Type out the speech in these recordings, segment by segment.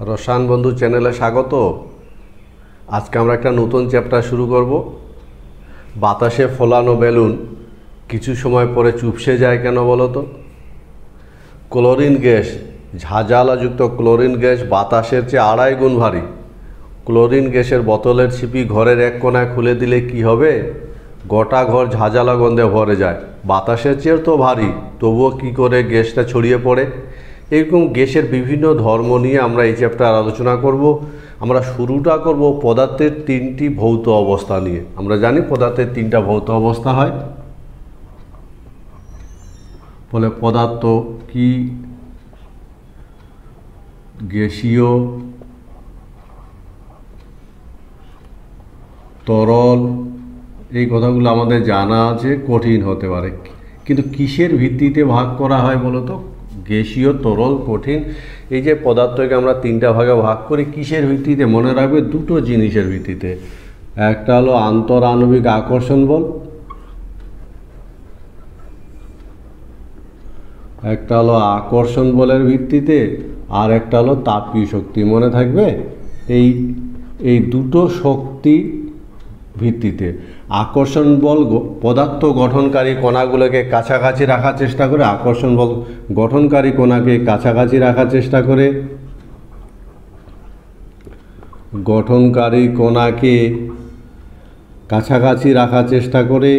রসায়ন বন্ধু চ্যানেলে স্বাগত। আজকে আমরা একটা নতুন চ্যাপ্টার শুরু করব। বাতাসে ফোলানো বেলুন কিছু সময় পরে চুপসে যায় কেন বলো তো? ক্লোরিন গ্যাস, ঝাঁঝালাযুক্ত ক্লোরিন গ্যাস বাতাসের চেয়ে 2.5 গুণ ভারী। ক্লোরিন গ্যাসের বোতলের ছিপি ঘরের এক কোণায় খুলে দিলে কি হবে? গোটা ঘর ঝাঁঝালা গন্ধে ভরে যায়। বাতাসের চেয়ে তো ভারী, তবুও কি করে গ্যাসটা ছড়িয়ে পড়ে? এরকম গ্যাসের বিভিন্ন ধর্ম নিয়ে আমরা এই চ্যাপ্টার আলোচনা করব। আমরা শুরুটা করব পদার্থের 3টি ভৌত অবস্থা নিয়ে। আমরা জানি পদার্থের 3টা ভৌত অবস্থা হয়। বলে পদার্থ কি? গ্যাসীয়, তরল, এই কথাগুলো আমাদের জানা আছে। কঠিন হতে পারে, কিন্তু কিসের ভিত্তিতে ভাগ করা হয় বলো তো? গ্যাসীয়, তরল, কঠিন। এই যে পদার্থকে আমরা 3টা ভাগে ভাগ করি, কিসের ভিত্তিতে? মনে রাখবে, দুটো জিনিসের ভিত্তিতে। একটা হলো আন্তরাণবিক আকর্ষণ বল, একটা হলো আকর্ষণ বলের ভিত্তিতে, আর একটা হলো তাপীয় শক্তি। মনে থাকবে, এই দুটো শক্তি ভিত্তিতে আকর্ষণ বল পদার্থ গঠনকারী কণাগুলোকে কাছাকাছি রাখার চেষ্টা করে। আকর্ষণ বল গঠনকারী কণাকে কাছাকাছি রাখার চেষ্টা করে, গঠনকারী কণাকে কাছাকাছি রাখার চেষ্টা করে,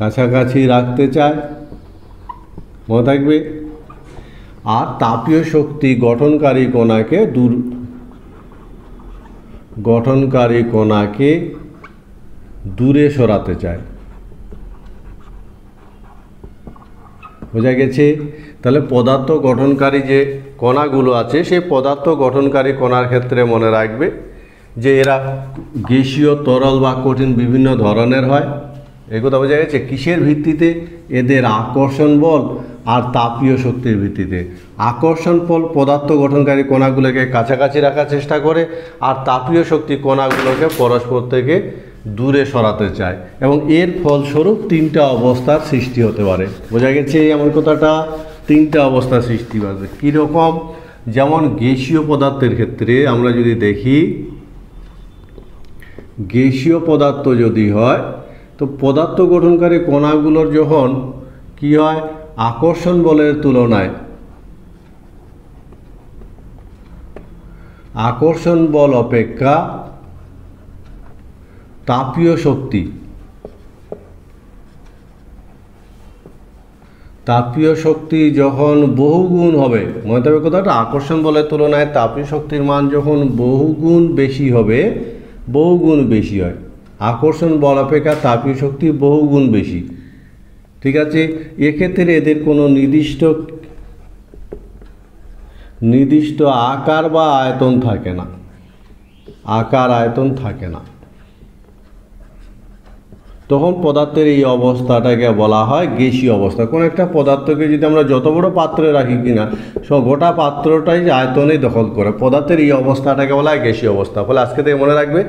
কাছাকাছি রাখতে চায়। মনে থাকবে। আর তাপীয় শক্তি গঠনকারী কণাকে দূরে সরাতে চায়। বোঝা গেছে? তাহলে পদার্থ গঠনকারী যে কণাগুলো আছে, সেই পদার্থ গঠনকারী কণার ক্ষেত্রে মনে রাখবে যে এরা গ্যাসীয়, তরল বা কঠিন বিভিন্ন ধরনের হয়। এই কথা বোঝা গেছে? কিসের ভিত্তিতে? এদের আকর্ষণ বল আর তাপীয় শক্তির ভিত্তিতে। আকর্ষণ বল পদার্থ গঠনকারী কণাগুলোকে কাছাকাছি রাখার চেষ্টা করে, আর তাপীয় শক্তি কণাগুলোকে পরস্পর থেকে দূরে সরাতে চায়, এবং এর ফলস্বরূপ 3টা অবস্থার সৃষ্টি হতে পারে। বোঝা গেছে এমন কথাটা? 3টা অবস্থার সৃষ্টি হবে। কীরকম? যেমন গ্যাসীয় পদার্থের ক্ষেত্রে আমরা যদি দেখি, গ্যাসীয় পদার্থ যদি হয়, তো পদার্থ গঠনকারী কণাগুলোর যখন কি হয়, আকর্ষণ বলের তুলনায় আকর্ষণ বল অপেক্ষা তাপীয় শক্তি যখন বহুগুণ হবে। মনে থাকবে কথাটা? আকর্ষণ বলের তুলনায় তাপীয় শক্তির মান যখন বহুগুণ বেশি হবে, বহুগুণ বেশি হয়। আকর্ষণ বল অপেক্ষা তাপীয় শক্তি বহুগুণ বেশি। ঠিক আছে? এক্ষেত্রে এদের কোনো নির্দিষ্ট আকার বা আয়তন থাকে না। আকার আয়তন থাকে না। তখন পদার্থের এই অবস্থাটাকে বলা হয় গ্যাসীয় অবস্থা। কোনো একটা পদার্থকে যদি আমরা যত বড় পাত্রে রাখি কিনা, গোটা পাত্রটাই আয়তনে দখল করে, পদার্থের এই অবস্থাটাকে বলা হয় গ্যাসীয় অবস্থা। ফলে আজকে থেকে মনে রাখবে,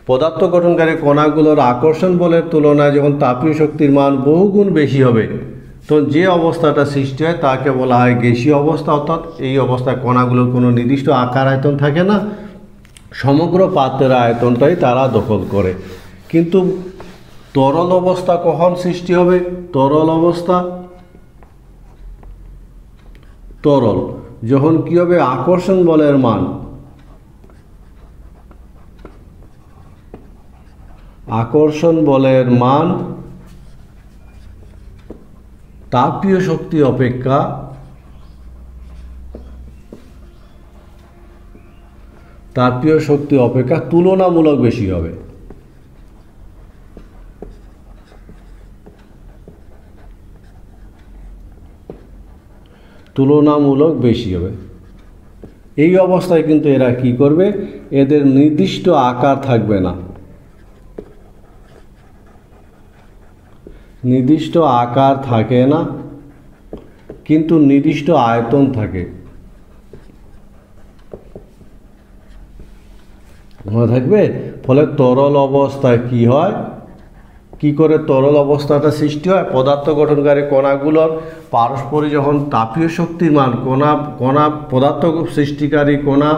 পদার্থ গঠনকারী কণাগুলোর আকর্ষণ বলের তুলনায় যখন তাপীয় শক্তির মান বহুগুণ বেশি হবে, তো যে অবস্থাটা সৃষ্টি হয় তাকে বলা হয় গ্যাসীয় অবস্থা। অর্থাৎ এই অবস্থায় কণাগুলোর কোনো নির্দিষ্ট আকার আয়তন থাকে না, সমগ্র পাত্রের আয়তনটাই তারা দখল করে। কিন্তু তরল অবস্থা কখন সৃষ্টি হবে? তরল অবস্থা, তরল যখন কি হবে, আকর্ষণ বলের মান তাপীয় শক্তি অপেক্ষা তুলনামূলক বেশি হবে। এই অবস্থায় কিন্তু এরা কি করবে? এদের নির্দিষ্ট আকার থাকবে না, নির্দিষ্ট আকার থাকে না, কিন্তু নির্দিষ্ট আয়তন থাকে। মনে থাকবে? ফলে তরল অবস্থায় কি হয়? কি করে তরল অবস্থাটা সৃষ্টি হয়? পদার্থ গঠনকারী কণাগুলোর পারস্পরিক যখন তাপীয় শক্তির মান কণা পদার্থ সৃষ্টিকারী কণা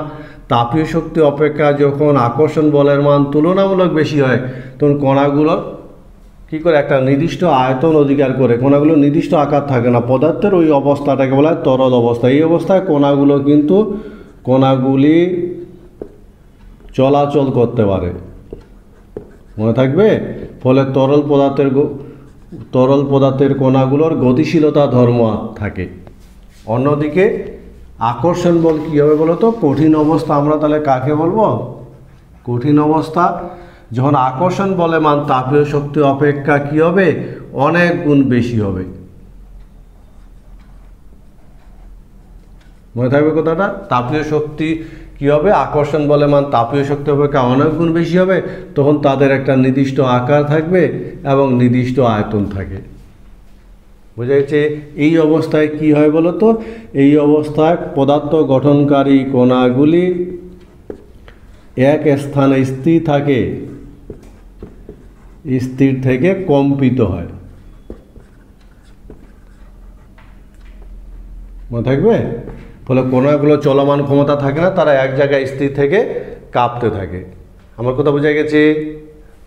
তাপীয় শক্তি অপেক্ষা যখন আকর্ষণ বলের মান তুলনামূলক বেশি হয়, তখন কণাগুলোর কী করে একটা নির্দিষ্ট আয়তন অধিকার করে, কণাগুলো নির্দিষ্ট আকার থাকে না, পদার্থের ওই অবস্থাটাকে বলা হয় তরল অবস্থা। এই অবস্থায় কণাগুলি চলাচল করতে পারে, মনে থাকবে। ফলে তরল পদার্থের কণাগুলোর গতিশীলতা ধর্ম থাকে। অন্যদিকে আকর্ষণ বল কী হবে বলো তো? কঠিন অবস্থা আমরা তাহলে কাকে বলবো? কঠিন অবস্থা যখন আকর্ষণ বলে মান তাপীয় শক্তি অপেক্ষা কী হবে? অনেক গুণ বেশি হবে। মনে থাকবে কথাটা? তাপীয় শক্তি কী হবে? আকর্ষণ বলে মান তাপীয় শক্তি অপেক্ষা অনেক গুণ বেশি হবে। তখন তাদের একটা নির্দিষ্ট আকার থাকবে এবং নির্দিষ্ট আয়তন থাকে। বোঝা গেছে? এই অবস্থায় কি হয় বলো তো? এই অবস্থায় পদার্থ গঠনকারী কণাগুলি এক স্থানে স্থির থাকে, স্থির থেকে কম্পিত হয়। মনে থাকবে? ফলে কণাগুলো চলমান ক্ষমতা থাকে না, তারা এক জায়গায় স্থির থেকে কাঁপতে থাকে। আমার কথা বোঝা গেছে?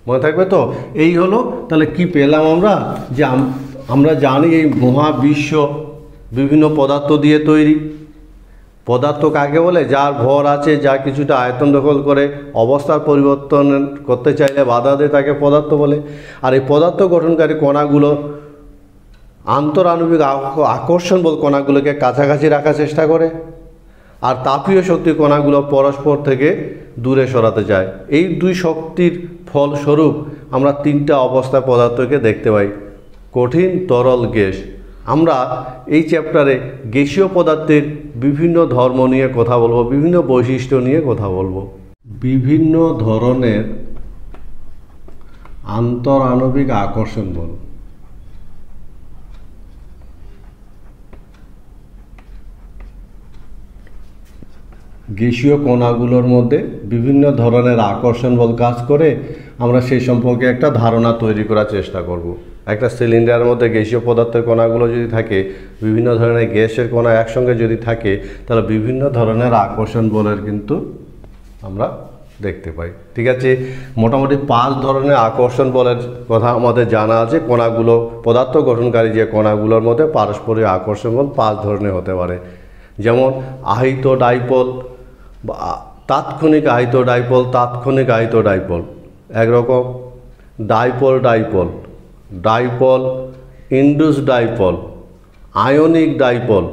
মনে থাকবে তো? এই হলো তাহলে কি পেলাম আমরা? যে আমরা জানি এই মহাবিশ্ব বিভিন্ন পদার্থ দিয়ে তৈরি। পদার্থ কাকে বলে? যার ভর আছে, যা কিছুটা আয়তন দখল করে, অবস্থার পরিবর্তন করতে চাইলে বাধা দেয়, তাকে পদার্থ বলে। আর এই পদার্থ গঠনকারী কণাগুলো আন্তরাণবিক আকর্ষণ বল কণাগুলোকে কাছাকাছি রাখার চেষ্টা করে, আর তাপীয় শক্তি কণাগুলো পরস্পর থেকে দূরে সরাতে চায়। এই দুই শক্তির ফলস্বরূপ আমরা তিনটা অবস্থায় পদার্থকে দেখতে পাই: কঠিন, তরল, গ্যাস। আমরা এই চ্যাপ্টারে গ্যাসীয় পদার্থের বিভিন্ন ধর্ম নিয়ে কথা বলবো, বিভিন্ন বৈশিষ্ট্য নিয়ে কথা বলবো। বিভিন্ন ধরনের আন্তরাণবিক আকর্ষণ বল। গ্যাসীয় কণাগুলোর মধ্যে বিভিন্ন ধরনের আকর্ষণ বল কাজ করে, আমরা সেই সম্পর্কে একটা ধারণা তৈরি করার চেষ্টা করব। একটা সিলিন্ডারের মধ্যে গ্যাসীয় পদার্থের কণাগুলো যদি থাকে, বিভিন্ন ধরনের গ্যাসের কণা একসঙ্গে যদি থাকে, তাহলে বিভিন্ন ধরনের আকর্ষণ বলের কিন্তু আমরা দেখতে পাই। ঠিক আছে? মোটামুটি 5 ধরনের আকর্ষণ বলের কথা আমাদের জানা আছে। কণাগুলো পদার্থ গঠনকারী যে কণাগুলোর মধ্যে পারস্পরিক আকর্ষণ বল 5 ধরনের হতে পারে। যেমন আহিত ডাইপোল, তাৎক্ষণিক আহিত ডাইপোল, তাৎক্ষণিক আহিত ডাইপোল একরকম, dipole dipole, dipole induced dipole, আয়নিক ডাইপোল,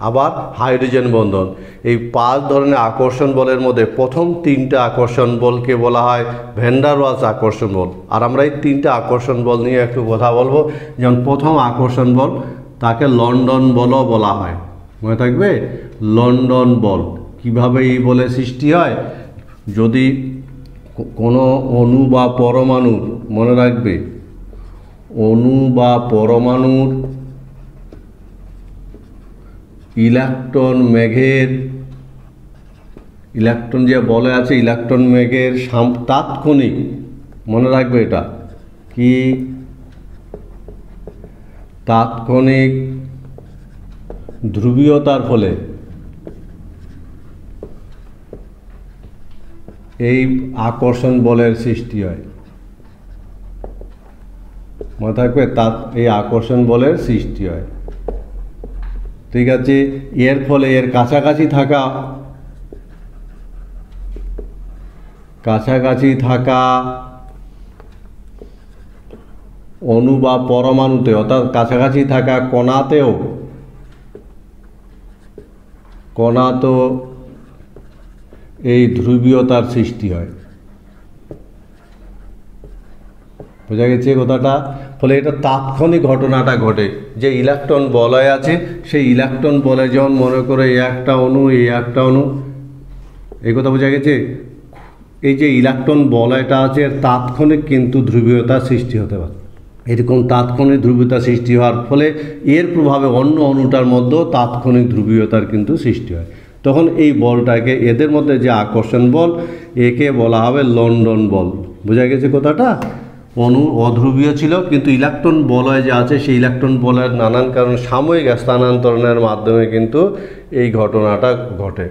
আবার হাইড্রোজেন বন্ধন। এই 5 ধরনের আকর্ষণ বলের মধ্যে প্রথম 3টা আকর্ষণ বলকে বলা হয় ভ্যান ডার ওয়ালস আকর্ষণ বল। আর আমরা এই 3টা আকর্ষণ বল নিয়ে একটু কথা বলবো। যেমন প্রথম আকর্ষণ বল, তাকে লন্ডন বলও বলা হয়। মনে থাকবে? লন্ডন বল। কিভাবে এই বলের সৃষ্টি হয়? যদি কোনো অণু বা পরমাণুর, মনে রাখবে, অণু বা পরমাণুর ইলেকট্রন যে বলে আছে, ইলেকট্রন মেঘের তাৎক্ষণিক, মনে রাখবে এটা কি, তাৎক্ষণিক ধ্রুবীয়তার ফলে এই আকর্ষণ বলের সৃষ্টি হয়। মনে থাকবে? এই আকর্ষণ বলের সৃষ্টি হয়। ঠিক আছে? এর ফলে এর কাছাকাছি থাকা অণু বা পরমাণুতে, অর্থাৎ কাছাকাছি থাকা কণাতেও এই ধ্রুবীয়তার সৃষ্টি হয়। বোঝা গেছে কথাটা? ফলে এটা তাৎক্ষণিক ঘটনাটা ঘটে। যে ইলেকট্রন বলয় আছে, সেই ইলেকট্রন বলে যেমন মনে করে এই একটা অণু, এই কথা বোঝা গেছে? এই যে ইলেকট্রন বলয়টা আছে, এর তাৎক্ষণিক কিন্তু ধ্রুবীয়তার সৃষ্টি হতে পারে। এরকম তাৎক্ষণিক ধ্রুবীয়তা সৃষ্টি হওয়ার ফলে এর প্রভাবে অন্য অণুটার মধ্যেও তাৎক্ষণিক ধ্রুবীয়তার কিন্তু সৃষ্টি হয়। তখন এই বলটাকে, এদের মধ্যে যে আকর্ষণ বল, একে বলা হবে লন্ডন বল। বোঝা গেছে কথাটা? অণু অধ্রুবীয় ছিল, কিন্তু ইলেকট্রন বলয় যে আছে সেই ইলেকট্রন বলয়ের নানান কারণ সাময়িক স্থানান্তরণের মাধ্যমে কিন্তু এই ঘটনাটা ঘটে।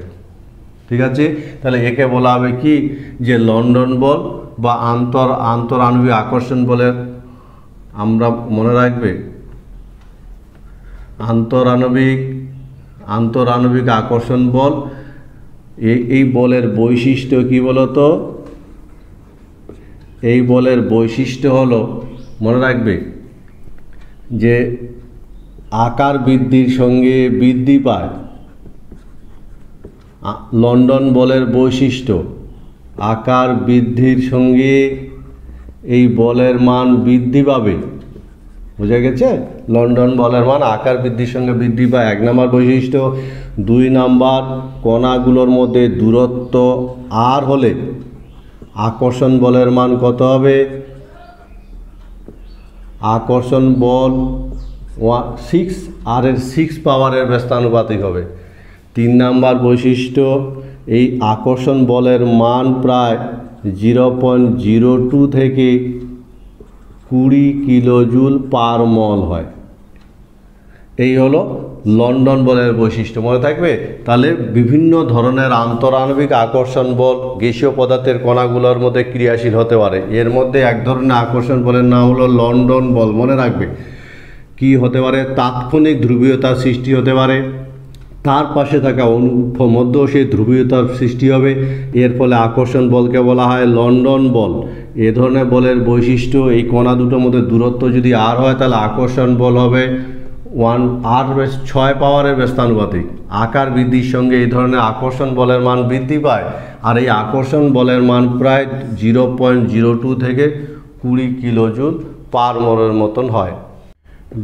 ঠিক আছে, তাহলে একে বলা হবে কি যে লন্ডন বল বা আন্তরাণবিক আকর্ষণ বলের, আমরা মনে রাখবে আন্তরাণবিক আকর্ষণ বল। এই বলের বৈশিষ্ট্য কি বলতো? এই বলের বৈশিষ্ট্য হলো, মনে রাখবে যে আকার বৃদ্ধির সঙ্গে বৃদ্ধি পায়। লন্ডন বলের বৈশিষ্ট্য আকার বৃদ্ধির সঙ্গে এই বলের মান বৃদ্ধি পাবে। বুঝা গেছে? লন্ডন বলের মান আকার বৃদ্ধির সঙ্গে বৃদ্ধি পায়, 1 নম্বর বৈশিষ্ট্য। 2 নম্বর, কণাগুলোর মধ্যে দূরত্ব আর হলে আকর্ষণ বলের মান কত হবে? আকর্ষণ বল 6 আর এর 6 পাওয়ারের ব্যস্তানুপাতিক হবে। 3 নম্বর বৈশিষ্ট্য, এই আকর্ষণ বলের মান প্রায় 0.02 থেকে 20 কিলোজুল পার মল হয়। এই হলো লন্ডন বলের বৈশিষ্ট্য, মনে থাকবে। তাহলে বিভিন্ন ধরনের আন্তরাণবিক আকর্ষণ বল গ্যাসীয় পদার্থের কণাগুলোর মধ্যে ক্রিয়াশীল হতে পারে। এর মধ্যে এক ধরনের আকর্ষণ বলের নাম হলো লন্ডন বল, মনে রাখবে। কি হতে পারে? তাৎক্ষণিক ধ্রুবীয়তার সৃষ্টি হতে পারে, তার পাশে থাকা অনুভূত মধ্যেও সেই ধ্রুবীয়তার সৃষ্টি হবে। এর ফলে আকর্ষণ বলকে বলা হয় লন্ডন বল। এ ধরনের বলের বৈশিষ্ট্য, এই কণা দুটোর মধ্যে দূরত্ব যদি আর হয় তাহলে আকর্ষণ বল হবে 6 পাওয়ারের ব্যস্তানুপাতিক। আকার বৃদ্ধির সঙ্গে এই ধরনের আকর্ষণ বলের মান বৃদ্ধি পায়, আর এই আকর্ষণ বলের মান প্রায় 0.02 থেকে 20 কিলোজুল পার মলের মতন হয়।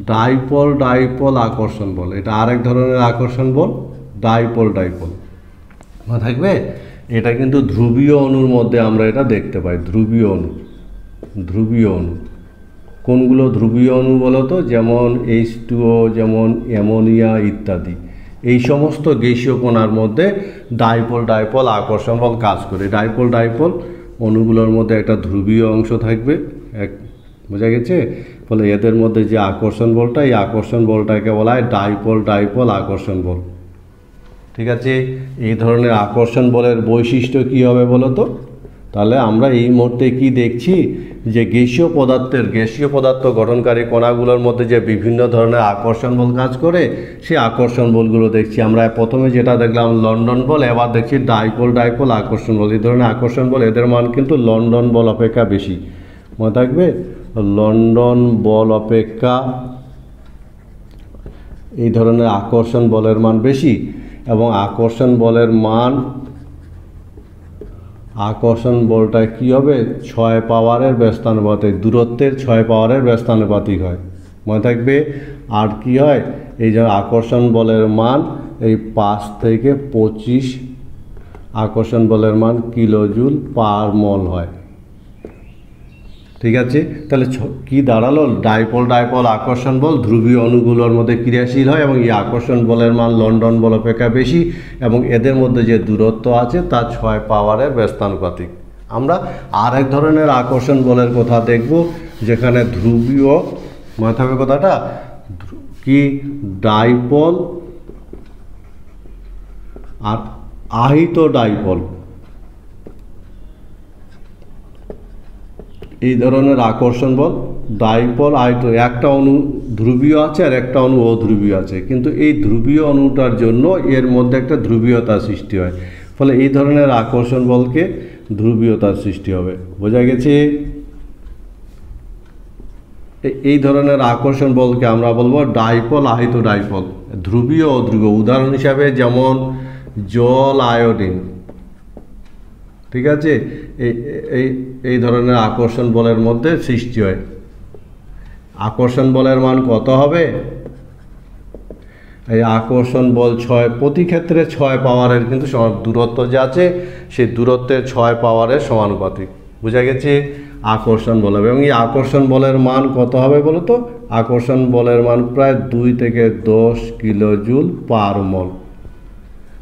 ডাইপোল আকর্ষণ বল, এটা আরেক ধরনের আকর্ষণ বল, ডাইপোল মনে থাকবে। এটা কিন্তু ধ্রুবীয় অণুর মধ্যে আমরা এটা দেখতে পাই। ধ্রুবীয় অণু কোনগুলো ধ্রুবীয় অণু বলতো? যেমন H2O, যেমন অ্যামোনিয়া ইত্যাদি। এই সমস্ত গ্যাসীয় কণার মধ্যে ডাইপোল আকর্ষণ বল কাজ করে। ডাইপোল অণুগুলোর মধ্যে একটা ধ্রুবীয় অংশ থাকবে, বোঝা গেছে? ফলে এদের মধ্যে যে আকর্ষণ বলটা, এই আকর্ষণ বলটাকে বলা হয় ডাইপোল আকর্ষণ বল। ঠিক আছে, এই ধরনের আকর্ষণ বলের বৈশিষ্ট্য কি হবে বলো তো? তাহলে আমরা এই মুহূর্তে কি দেখছি যে গ্যাসীয় পদার্থ গঠনকারী কণাগুলোর মধ্যে যে বিভিন্ন ধরনের আকর্ষণ বল কাজ করে, সেই আকর্ষণ বলগুলো দেখছি আমরা। প্রথমে যেটা দেখলাম লন্ডন বল, এবার দেখছি ডাইপোল আকর্ষণ বল। এই ধরনের আকর্ষণ বল, এদের মান কিন্তু লন্ডন বল অপেক্ষা বেশি, মনে থাকবে। লন্ডন বল অপেক্ষা এই ধরনের আকর্ষণ বলের মান বেশি, এবং আকর্ষণ বলটা কি হবে? 6 পাওয়ারের ব্যস্তানুপাতিক, দূরত্বের 6 পাওয়ারের ব্যস্তানুপাতিক হয়, মনে থাকবে। আর কি হয়? এই যে আকর্ষণ বলের মান এই 5 থেকে 25 আকর্ষণ বলের মান কিলোজুল পার মল হয়। ঠিক আছে, তাহলে কি দাঁড়ালো? ডাইপোল আকর্ষণ বল ধ্রুবীয় অণুগুলোর মধ্যে ক্রিয়াশীল হয়, এবং এই আকর্ষণ বলের মান লন্ডন বল অপেক্ষা বেশি, এবং এদের মধ্যে যে দূরত্ব আছে তা 6 পাওয়ারের ব্যস্তানুপাতিক। আমরা আরেক ধরনের আকর্ষণ বলের কথা দেখব, যেখানে ধ্রুবীয়, মনে থাকবে কথাটা কি, ডাইপোল আর আহিত ডাইপোল। এই ধরনের আকর্ষণ বল ডাইপোল আহিত, একটা অণু ধ্রুবীয় আছে আর একটা অণু অধ্রুবীয় আছে, কিন্তু এই ধ্রুবীয় অণুটার জন্য এর মধ্যে একটা ধ্রুবীয়তা সৃষ্টি হয়, ফলে এই ধরনের আকর্ষণ বলকে ধ্রুবীয়তার সৃষ্টি হবে। বোঝা গেছে? এই ধরনের আকর্ষণ বলকে আমরা বলবো ডাইপোল আহিত ডাইপোল। ধ্রুবীয় অধ্রুবীয় উদাহরণ হিসাবে যেমন জল, আয়োডিন। ঠিক আছে, এই ধরনের আকর্ষণ বলের মধ্যে সৃষ্টি হয়। আকর্ষণ বলের মান কত হবে? এই আকর্ষণ বল 6, প্রতি ক্ষেত্রে 6 পাওয়ারের কিন্তু দূরত্ব যে আছে সেই দূরত্বের 6 পাওয়ারের সমানুপাতিক। বোঝা গেছে? আকর্ষণ বল হবে। এবং এই আকর্ষণ বলের মান কত হবে বলো তো? আকর্ষণ বলের মান প্রায় 2 থেকে 10 কিলোজুল পার মল।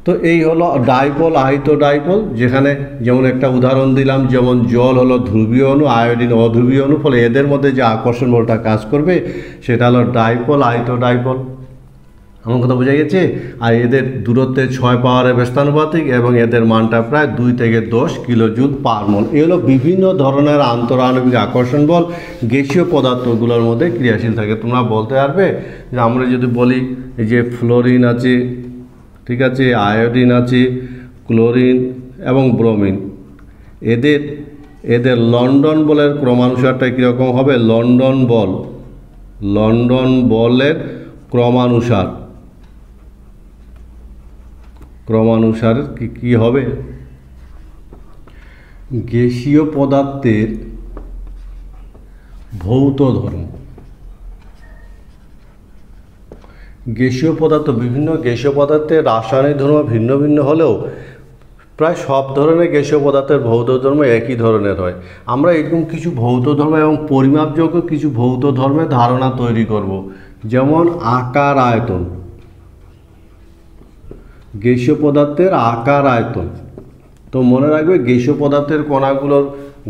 তো এই হলো ডাইপোল আহিত ডাইপোল, যেখানে যেমন একটা উদাহরণ দিলাম, যেমন জল হলো ধ্রুবীয় অণু, আয়োডিন অধ্রুবীয় অণু, ফলে এদের মধ্যে যে আকর্ষণ বলটা কাজ করবে সেটা হলো ডাইপোল আহিত ডাইপোল। আমার কথা বোঝা গেছে? আর এদের দূরত্বে 6 পাওয়ারের ব্যস্তানুপাতিক এবং এদের মানটা প্রায় 2 থেকে 10 কিলোজুল পার মোল। এই হলো বিভিন্ন ধরনের আন্তঃআণবিক আকর্ষণ বল গ্যাসীয় পদার্থগুলোর মধ্যে ক্রিয়াশীল থাকে। তোমরা বলতে পারবে যে আমরা যদি বলি এই যে ফ্লোরিন আছে, ঠিক আছে, আয়োডিন আছে, ক্লোরিন এবং ব্রোমিন, এদের লন্ডন বলের ক্রমানুসারটা কীরকম হবে? লন্ডন বলের ক্রমানুসার কি হবে? গ্যাসীয় পদার্থের ভৌত ধর্ম। গ্যাসীয় পদার্থ, বিভিন্ন গ্যাসীয় পদার্থের রাসায়নিক ধর্ম ভিন্ন ভিন্ন হলেও প্রায় সব ধরনের গ্যাসীয় পদার্থের ভৌত ধর্ম একই ধরনের হয়। আমরা এরকম কিছু ভৌত ধর্ম এবং পরিমাপযোগ্য কিছু ভৌত ধর্মের ধারণা তৈরি করব, যেমন আকার আয়তন। গ্যাসীয় পদার্থের আকার আয়তন, তো মনে রাখবে গ্যাসীয় পদার্থের কণাগুলোর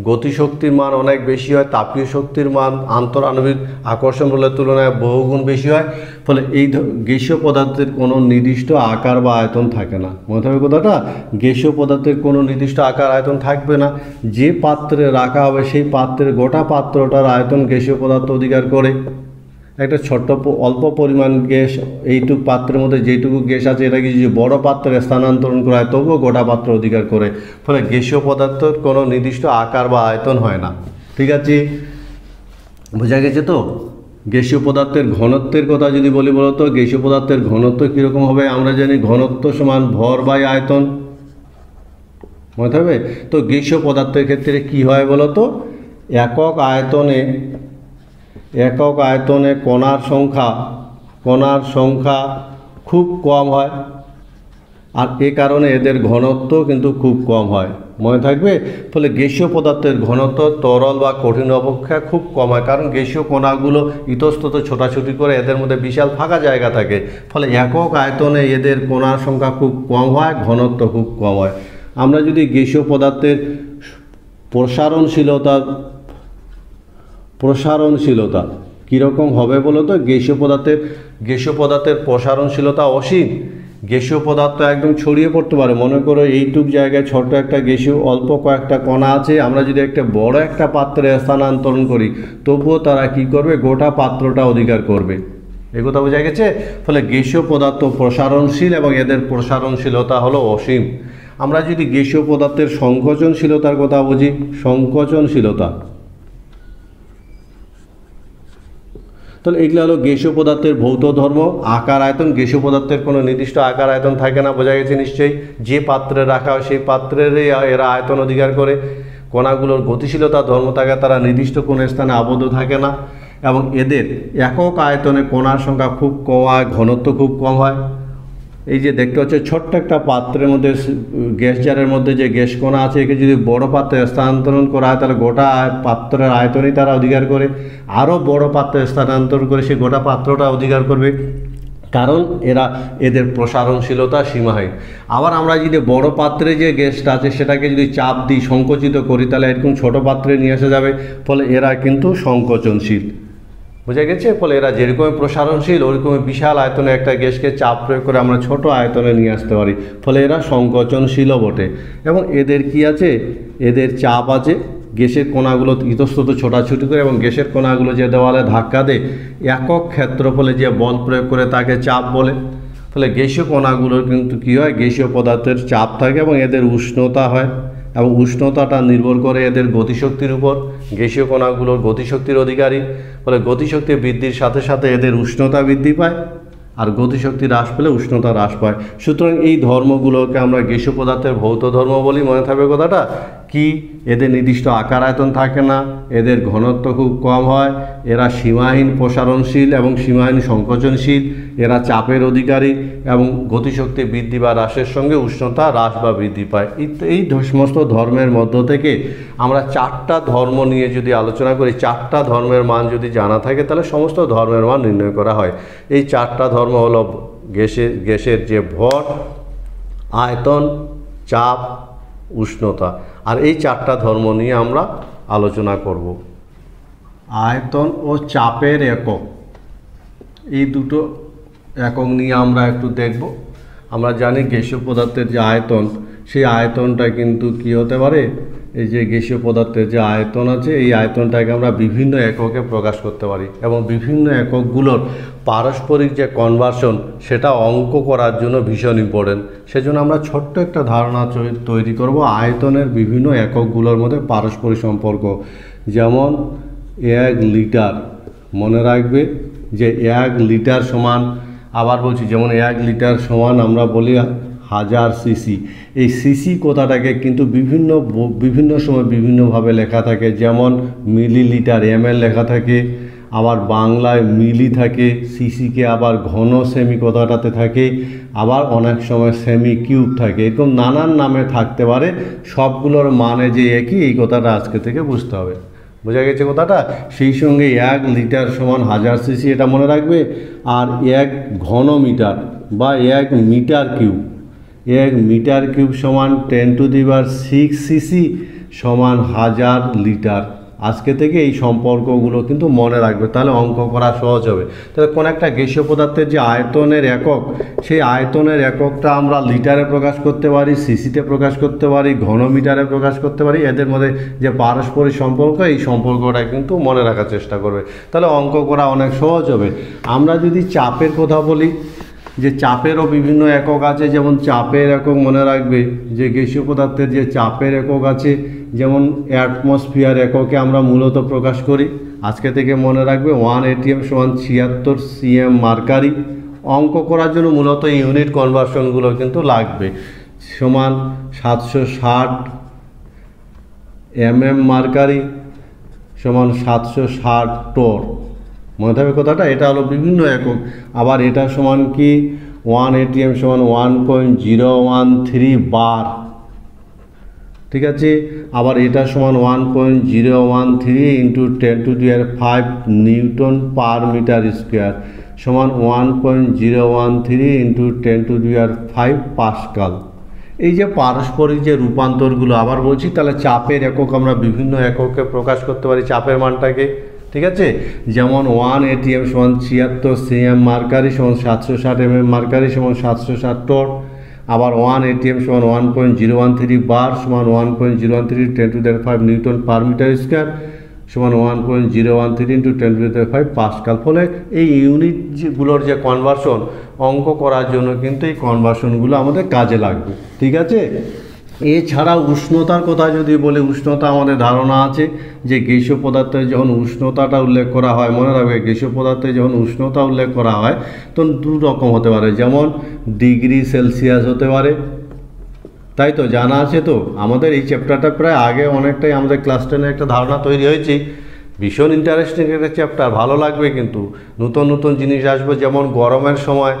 গতিশক্তির মান অনেক বেশি হয়, তাপীয় শক্তির মান আন্তঃআণবিক আকর্ষণ বলের তুলনায় বহুগুণ বেশি হয়। ফলে এই গ্যাসীয় পদার্থের কোনো নির্দিষ্ট আকার বা আয়তন থাকে না। মনে থাকবে কথাটা, গ্যাসীয় পদার্থের কোনো নির্দিষ্ট আকার আয়তন থাকবে না। যে পাত্রে রাখা হবে সেই পাত্রের গোটা পাত্রটার আয়তন গ্যাসীয় পদার্থ অধিকার করে। একটা ছোট্ট অল্প পরিমাণ গ্যাস এইটুক পাত্রের মধ্যে যেটুকু গ্যাস আছে এটাকে যদি বড় পাত্রে স্থানান্তরণ করা হয় তবুও গোটা পাত্র অধিকার করে। ফলে গ্যাসীয় পদার্থের কোনো নির্দিষ্ট আকার বা আয়তন হয় না। ঠিক আছে, বোঝা গেছে তো? গ্যাসীয় পদার্থের ঘনত্বের কথা যদি বলি, বলতো গ্যাসীয় পদার্থের ঘনত্ব কীরকম হবে? আমরা জানি ঘনত্ব সমান ভর বাই আয়তন, মনে থাকবে? তো গ্যাসীয় পদার্থের ক্ষেত্রে কি হয় বলতো? একক আয়তনে কণার সংখ্যা খুব কম হয়, আর এ কারণে এদের ঘনত্ব কিন্তু খুব কম হয়। মনে থাকবে? ফলে গ্যাসীয় পদার্থের ঘনত্ব তরল বা কঠিন অপেক্ষা খুব কম হয়, কারণ গ্যাসীয় কণাগুলো ইতস্তত ছোটাছুটি করে এদের মধ্যে বিশাল ফাঁকা জায়গা থাকে। ফলে একক আয়তনে এদের কণার সংখ্যা খুব কম হয়, ঘনত্ব খুব কম হয়। আমরা যদি গ্যাসীয় পদার্থের প্রসারণশীলতা কীরকম হবে বলো তো? গ্যাসীয় পদার্থের প্রসারণশীলতা অসীম। গ্যাসীয় পদার্থ একদম ছড়িয়ে পড়তে পারে। মনে করো এইটুক জায়গায় ছোট্ট একটা গ্যাসীয় অল্প কয়েকটা কণা আছে, আমরা যদি একটা বড় একটা পাত্রে স্থানান্তরণ করি তবুও তারা কি করবে? গোটা পাত্রটা অধিকার করবে। এই কথা বোঝা গেছে? ফলে গ্যাসীয় পদার্থ প্রসারণশীল এবং এদের প্রসারণশীলতা হলো অসীম। আমরা যদি গ্যাসীয় পদার্থের সংকোচনশীলতার কথা বুঝি, সংকোচনশীলতা, তাহলে এগুলো হলো গ্যাসীয় পদার্থের ভৌত ধর্ম। আকার আয়তন, গ্যাসীয় পদার্থের কোনো নির্দিষ্ট আকার আয়তন থাকে না, বোঝা গেছে নিশ্চয়ই? যে পাত্রে রাখা হয় সেই পাত্রেরই এরা আয়তন অধিকার করে। কণাগুলোর গতিশীলতা ধর্ম থাকে, তারা নির্দিষ্ট কোনো স্থানে আবদ্ধ থাকে না, এবং এদের একক আয়তনে কণার সংখ্যা খুব কম হয়, ঘনত্ব খুব কম হয়। এই যে দেখতে হচ্ছে ছোট্ট একটা পাত্রের মধ্যে, গ্যাস জারের মধ্যে যে গ্যাস কণা আছে, একে যদি বড় পাত্রে স্থানান্তরণ করা হয় তাহলে গোটা পাত্রের আয়তনই তারা অধিকার করে। আরও বড় পাত্রে স্থানান্তরণ করে সে গোটা পাত্রটা অধিকার করবে, কারণ এদের প্রসারণশীলতা সীমাহীন। আবার আমরা যদি বড় পাত্রে যে গ্যাসটা আছে সেটাকে যদি চাপ দিই, সংকুচিত করি, তাহলে এরকম ছোট পাত্রে নিয়ে আসা যাবে। ফলে এরা কিন্তু সংকোচনশীল, বোঝা গেছে? ফলে এরা যেরকম প্রসারণশীল ওরকম বিশাল আয়তনে একটা গ্যাসকে চাপ প্রয়োগ করে আমরা ছোট আয়তনে নিয়ে আসতে পারি। ফলে এরা সংকোচনশীলও বটে। এবং এদের কি আছে? এদের চাপ আছে। গ্যাসের কণাগুলো ইতস্তত ছোটাছুটি করে এবং গ্যাসের কণাগুলো যে দেওয়ালে ধাক্কা দেয়, একক ক্ষেত্রফলে যে বল প্রয়োগ করে তাকে চাপ বলে। ফলে গ্যাসীয় কণাগুলোর কিন্তু কী হয়? গ্যাসীয় পদার্থের চাপ থাকে এবং এদের উষ্ণতা হয়, এবং উষ্ণতাটা নির্ভর করে এদের গতিশক্তির উপর। গ্যাসীয় কণাগুলোর গতিশক্তির অধিকারী, ফলে গতিশক্তি বৃদ্ধির সাথে সাথে এদের উষ্ণতা বৃদ্ধি পায়, আর গতিশক্তি হ্রাস পেলে উষ্ণতা হ্রাস পায়। সুতরাং এই ধর্মগুলোকে আমরা গ্যাসীয় পদার্থের ভৌত ধর্ম বলি। মনে থাকবে কথাটা কি? এদের নির্দিষ্ট আকার আয়তন থাকে না, এদের ঘনত্ব খুব কম হয়, এরা সীমাহীন প্রসারণশীল এবং সীমাহীন সংকোচনশীল, এরা চাপের অধিকারী এবং গতিশক্তি বৃদ্ধি বা হ্রাসের সঙ্গে উষ্ণতা হ্রাস বা বৃদ্ধি পায়। এই সমস্ত ধর্মের মধ্য থেকে আমরা 4টা ধর্ম নিয়ে যদি আলোচনা করি, 4টা ধর্মের মান যদি জানা থাকে তাহলে সমস্ত ধর্মের মান নির্ণয় করা হয়। এই 4টা ধর্ম হলো গ্যাসের যে ভর, আয়তন, চাপ, উষ্ণতা। আর এই চারটা ধর্ম নিয়ে আমরা আলোচনা করব। আয়তন ও চাপের একক, এই দুটো একক নিয়ে আমরা একটু দেখব। আমরা জানি গ্যাসীয় পদার্থের যে আয়তন, সেই আয়তনটা কিন্তু কি হতে পারে, এই যে গ্যাসীয় পদার্থের যে আয়তন আছে, এই আয়তনটাকে আমরা বিভিন্ন এককে প্রকাশ করতে পারি এবং বিভিন্ন এককগুলোর পারস্পরিক যে কনভার্সন, সেটা অঙ্ক করার জন্য ভীষণ ইম্পর্টেন্ট। সেজন্য আমরা ছোট্ট একটা ধারণা তৈরি করব আয়তনের বিভিন্ন এককগুলোর মধ্যে পারস্পরিক সম্পর্ক। যেমন 1 লিটার, মনে রাখবে যে 1 লিটার সমান, আবার বলছি যেমন 1 লিটার সমান আমরা বলি 1000 সিসি। এই সিসি কথাটাকে কিন্তু বিভিন্ন সময় বিভিন্নভাবে লেখা থাকে। যেমন মিলিলিটার ml লেখা থাকে, আবার বাংলায় মিলি থাকে, সিসিকে আবার ঘন সেমি কথাটাতে থাকে, আবার অনেক সময় সেমি কিউব থাকে। এরকম নানান নামে থাকতে পারে, সবগুলোর মানে যে একই, এই কথাটা আজকে থেকে বুঝতে হবে। বোঝা গেছে কথাটা? সেই সঙ্গে 1 লিটার সমান 1000 সিসি, এটা মনে রাখবে। আর 1 ঘন মিটার বা 1 মিটার কিউব, 1 মিটার কিউব সমান 10⁶ সিসি সমান 1000 লিটার। আজকে থেকে এই সম্পর্কগুলো কিন্তু মনে রাখবে, তাহলে অঙ্ক করা সহজ হবে। তাহলে কোন একটা গ্যাসীয় পদার্থের যে আয়তনের একক, সেই আয়তনের এককটা আমরা লিটারে প্রকাশ করতে পারি, সিসিতে প্রকাশ করতে পারি, ঘনমিটারে প্রকাশ করতে পারি। এদের মধ্যে যে পারস্পরিক সম্পর্ক, এই সম্পর্কটা কিন্তু মনে রাখার চেষ্টা করবে, তাহলে অঙ্ক করা অনেক সহজ হবে। আমরা যদি চাপের কথা বলি, যে চাপেরও বিভিন্ন একক আছে। যেমন চাপের একক মনে রাখবে যে গ্যাসীয় পদার্থের যে চাপের একক আছে, যেমন অ্যাটমসফিয়ার এককে আমরা মূলত প্রকাশ করি। আজকে থেকে মনে রাখবে 1 atm সমান 76 cm মার্কারি। অঙ্ক করার জন্য মূলত ইউনিট কনভার্সনগুলো কিন্তু লাগবে। সমান 760 mm মার্কারি সমান 760 টোর। মনে থাকবে কথাটা? এটা হলো বিভিন্ন একক। আবার এটা সমান কি 1 atm সমান 1.013 বার, ঠিক আছে। আবার এটা সমান 1.013 into 10⁵ newton per metre square সমান 1.013 ইন্টু 10⁵ পাস্কাল। এই যে পারস্পরিক যে রূপান্তরগুলো, আবার বলছি, তাহলে চাপের একক আমরা বিভিন্ন এককে প্রকাশ করতে পারি চাপের মানটাকে, ঠিক আছে। যেমন 1 atm সমান 76 cm মার্কারি সমান 760 mm মার্কারি সমান 760 টোর। আবার 1 atm সমান 1.013 বার সমান 1.013 10⁵ নিউটন পার মিটার স্কোয়ার সমান 1.013 ইন্টু 10⁵ পাস্কাল। ফলে এই ইউনিটগুলোর যে কনভার্সন, অঙ্ক করার জন্য কিন্তু এই কনভার্সনগুলো আমাদের কাজে লাগবে, ঠিক আছে। এছাড়া উষ্ণতার কথা যদি বলি, উষ্ণতা আমাদের ধারণা আছে যে গ্যাসীয় পদার্থের যখন উষ্ণতাটা উল্লেখ করা হয়, মনে রাখবে গ্যাসীয় পদার্থে যখন উষ্ণতা উল্লেখ করা হয় তখন দু রকম হতে পারে। যেমন ডিগ্রি সেলসিয়াস হতে পারে, তাই তো জানা আছে। তো আমাদের এই চ্যাপ্টারটা প্রায় আগে অনেকটাই আমাদের ক্লাস 10-এ একটা ধারণা তৈরি হয়েছে। ভীষণ ইন্টারেস্টিং একটা চ্যাপ্টার, ভালো লাগবে কিন্তু। নতুন নতুন জিনিস আসবে। যেমন গরমের সময়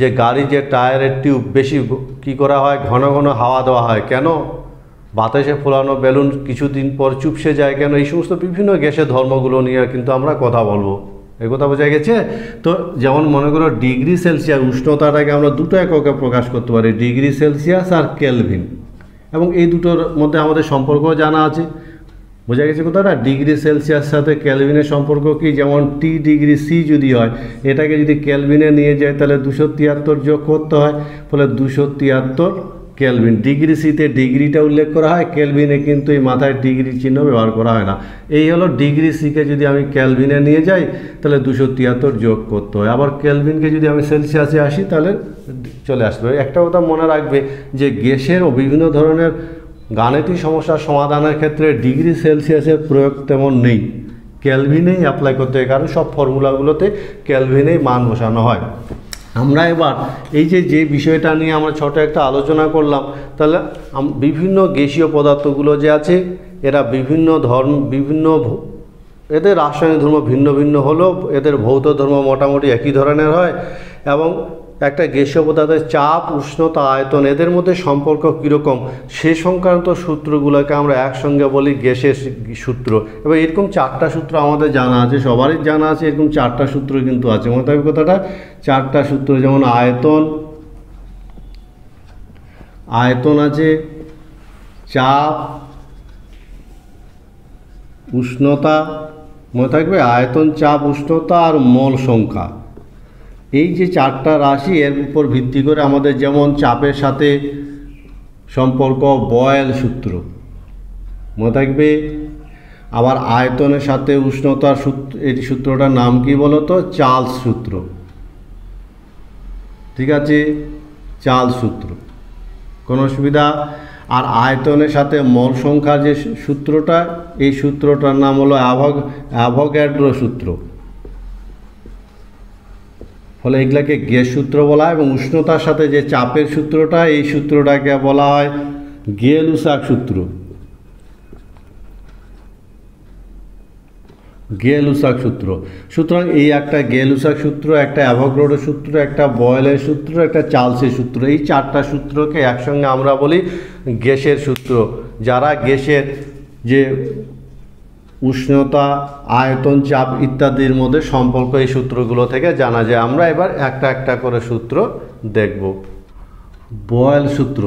যে গাড়ি যে টায়ারের টিউব বেশি কি করা হয়, ঘন ঘন হাওয়া দেওয়া হয় কেন? বাতাসে ফোলানো বেলুন কিছুদিন পর চুপসে যায় কেন? এই সমস্ত বিভিন্ন গ্যাসের ধর্মগুলো নিয়ে কিন্তু আমরা কথা বলবো। এই কথা বোঝা গেছে? তো যেমন মনে করো ডিগ্রি সেলসিয়াস, উষ্ণতাটাকে আমরা দুটো এককে প্রকাশ করতে পারি, ডিগ্রি সেলসিয়াস আর কেলভিন। এবং এই দুটোর মধ্যে আমাদের সম্পর্ক জানা আছে। বোঝা গেছে কথাটা? ডিগ্রি সেলসিয়াস সাথে কেলভিনের সম্পর্ক কি? যেমন টি ডিগ্রি সি যদি হয়, এটাকে যদি কেলভিনে নিয়ে যায় তাহলে 273 যোগ করতে হয়, ফলে 273 কেলভিন। ডিগ্রি সিতে ডিগ্রিটা উল্লেখ করা হয়, কেলভিনে কিন্তু এই মাথায় ডিগ্রি চিহ্ন ব্যবহার করা হয় না। এই হলো ডিগ্রি সিকে যদি আমি কেলভিনে নিয়ে যাই তাহলে 273 যোগ করতে হয়। আবার কেলভিনকে যদি আমি সেলসিয়াসে আসি তাহলে চলে আসবে। একটা কথা মনে রাখবে যে গ্যাসের ও বিভিন্ন ধরনের গাণিতিক সমস্যার সমাধানের ক্ষেত্রে ডিগ্রি সেলসিয়াসের প্রয়োগ তেমন নেই, কেলভিনেই অ্যাপ্লাই করতে হয়, কারণ সব ফর্মুলাগুলোতে কেলভিনেই মান বসানো হয়। আমরা এবার এই যে বিষয়টা নিয়ে আমরা ছোট একটা আলোচনা করলাম, তাহলে বিভিন্ন গ্যাসীয় পদার্থগুলো যে আছে এরা বিভিন্ন এদের রাসায়নিক ধর্ম ভিন্ন ভিন্ন হলেও এদের ভৌত ধর্ম মোটামুটি একই ধরনের হয়। এবং একটা গ্যাসীয় পদার্থের চাপ, উষ্ণতা, আয়তন, এদের মধ্যে সম্পর্ক কীরকম সে সংক্রান্ত সূত্রগুলোকে আমরা একসঙ্গে বলি গ্যাসের সূত্র। এবার এরকম 4টা সূত্র আমাদের জানা আছে, সবারই জানা আছে। এরকম 4টা সূত্র কিন্তু আছে, মনে থাকবে কথাটা। 4টা সূত্র, যেমন আয়তন আয়তন আছে, চাপ, উষ্ণতা, মনে থাকবে আয়তন, চাপ, উষ্ণতা আর মোল সংখ্যা। এই যে চারটা রাশি, এর উপর ভিত্তি করে আমাদের যেমন চাপের সাথে সম্পর্ক বয়েল সূত্র মনে থাকবে, আবার আয়তনের সাথে উষ্ণতার সূত্র, এই সূত্রটার নাম কি বলো তো? চার্লস সূত্র। ঠিক আছে, চার্লস সূত্র, কোনো অসুবিধা? আর আয়তনের সাথে মোল সংখ্যার যে সূত্রটা, এই সূত্রটার নাম হলো অ্যাভোগাড্রো সূত্র। ফলে এগুলাকে গ্যাস সূত্র বলা হয়। এবং উষ্ণতার সাথে যে চাপের সূত্রটা, এই সূত্রটাকে বলা হয় গে-লুসাক সূত্র। গে-লুসাক সূত্র। সুতরাং এই একটা গে-লুসাক সূত্র, একটা অ্যাভোগাড্রো সূত্র, একটা বয়েলের সূত্র, একটা চার্লসের সূত্র, এই চারটা সূত্রকে একসঙ্গে আমরা বলি গ্যাসের সূত্র। যারা গ্যাসের যে উষ্ণতা, আয়তন, চাপ ইত্যাদির মধ্যে সম্পর্ক, এই সূত্রগুলো থেকে জানা যায়। আমরা এবার একটা একটা করে সূত্র দেখব। বয়েল সূত্র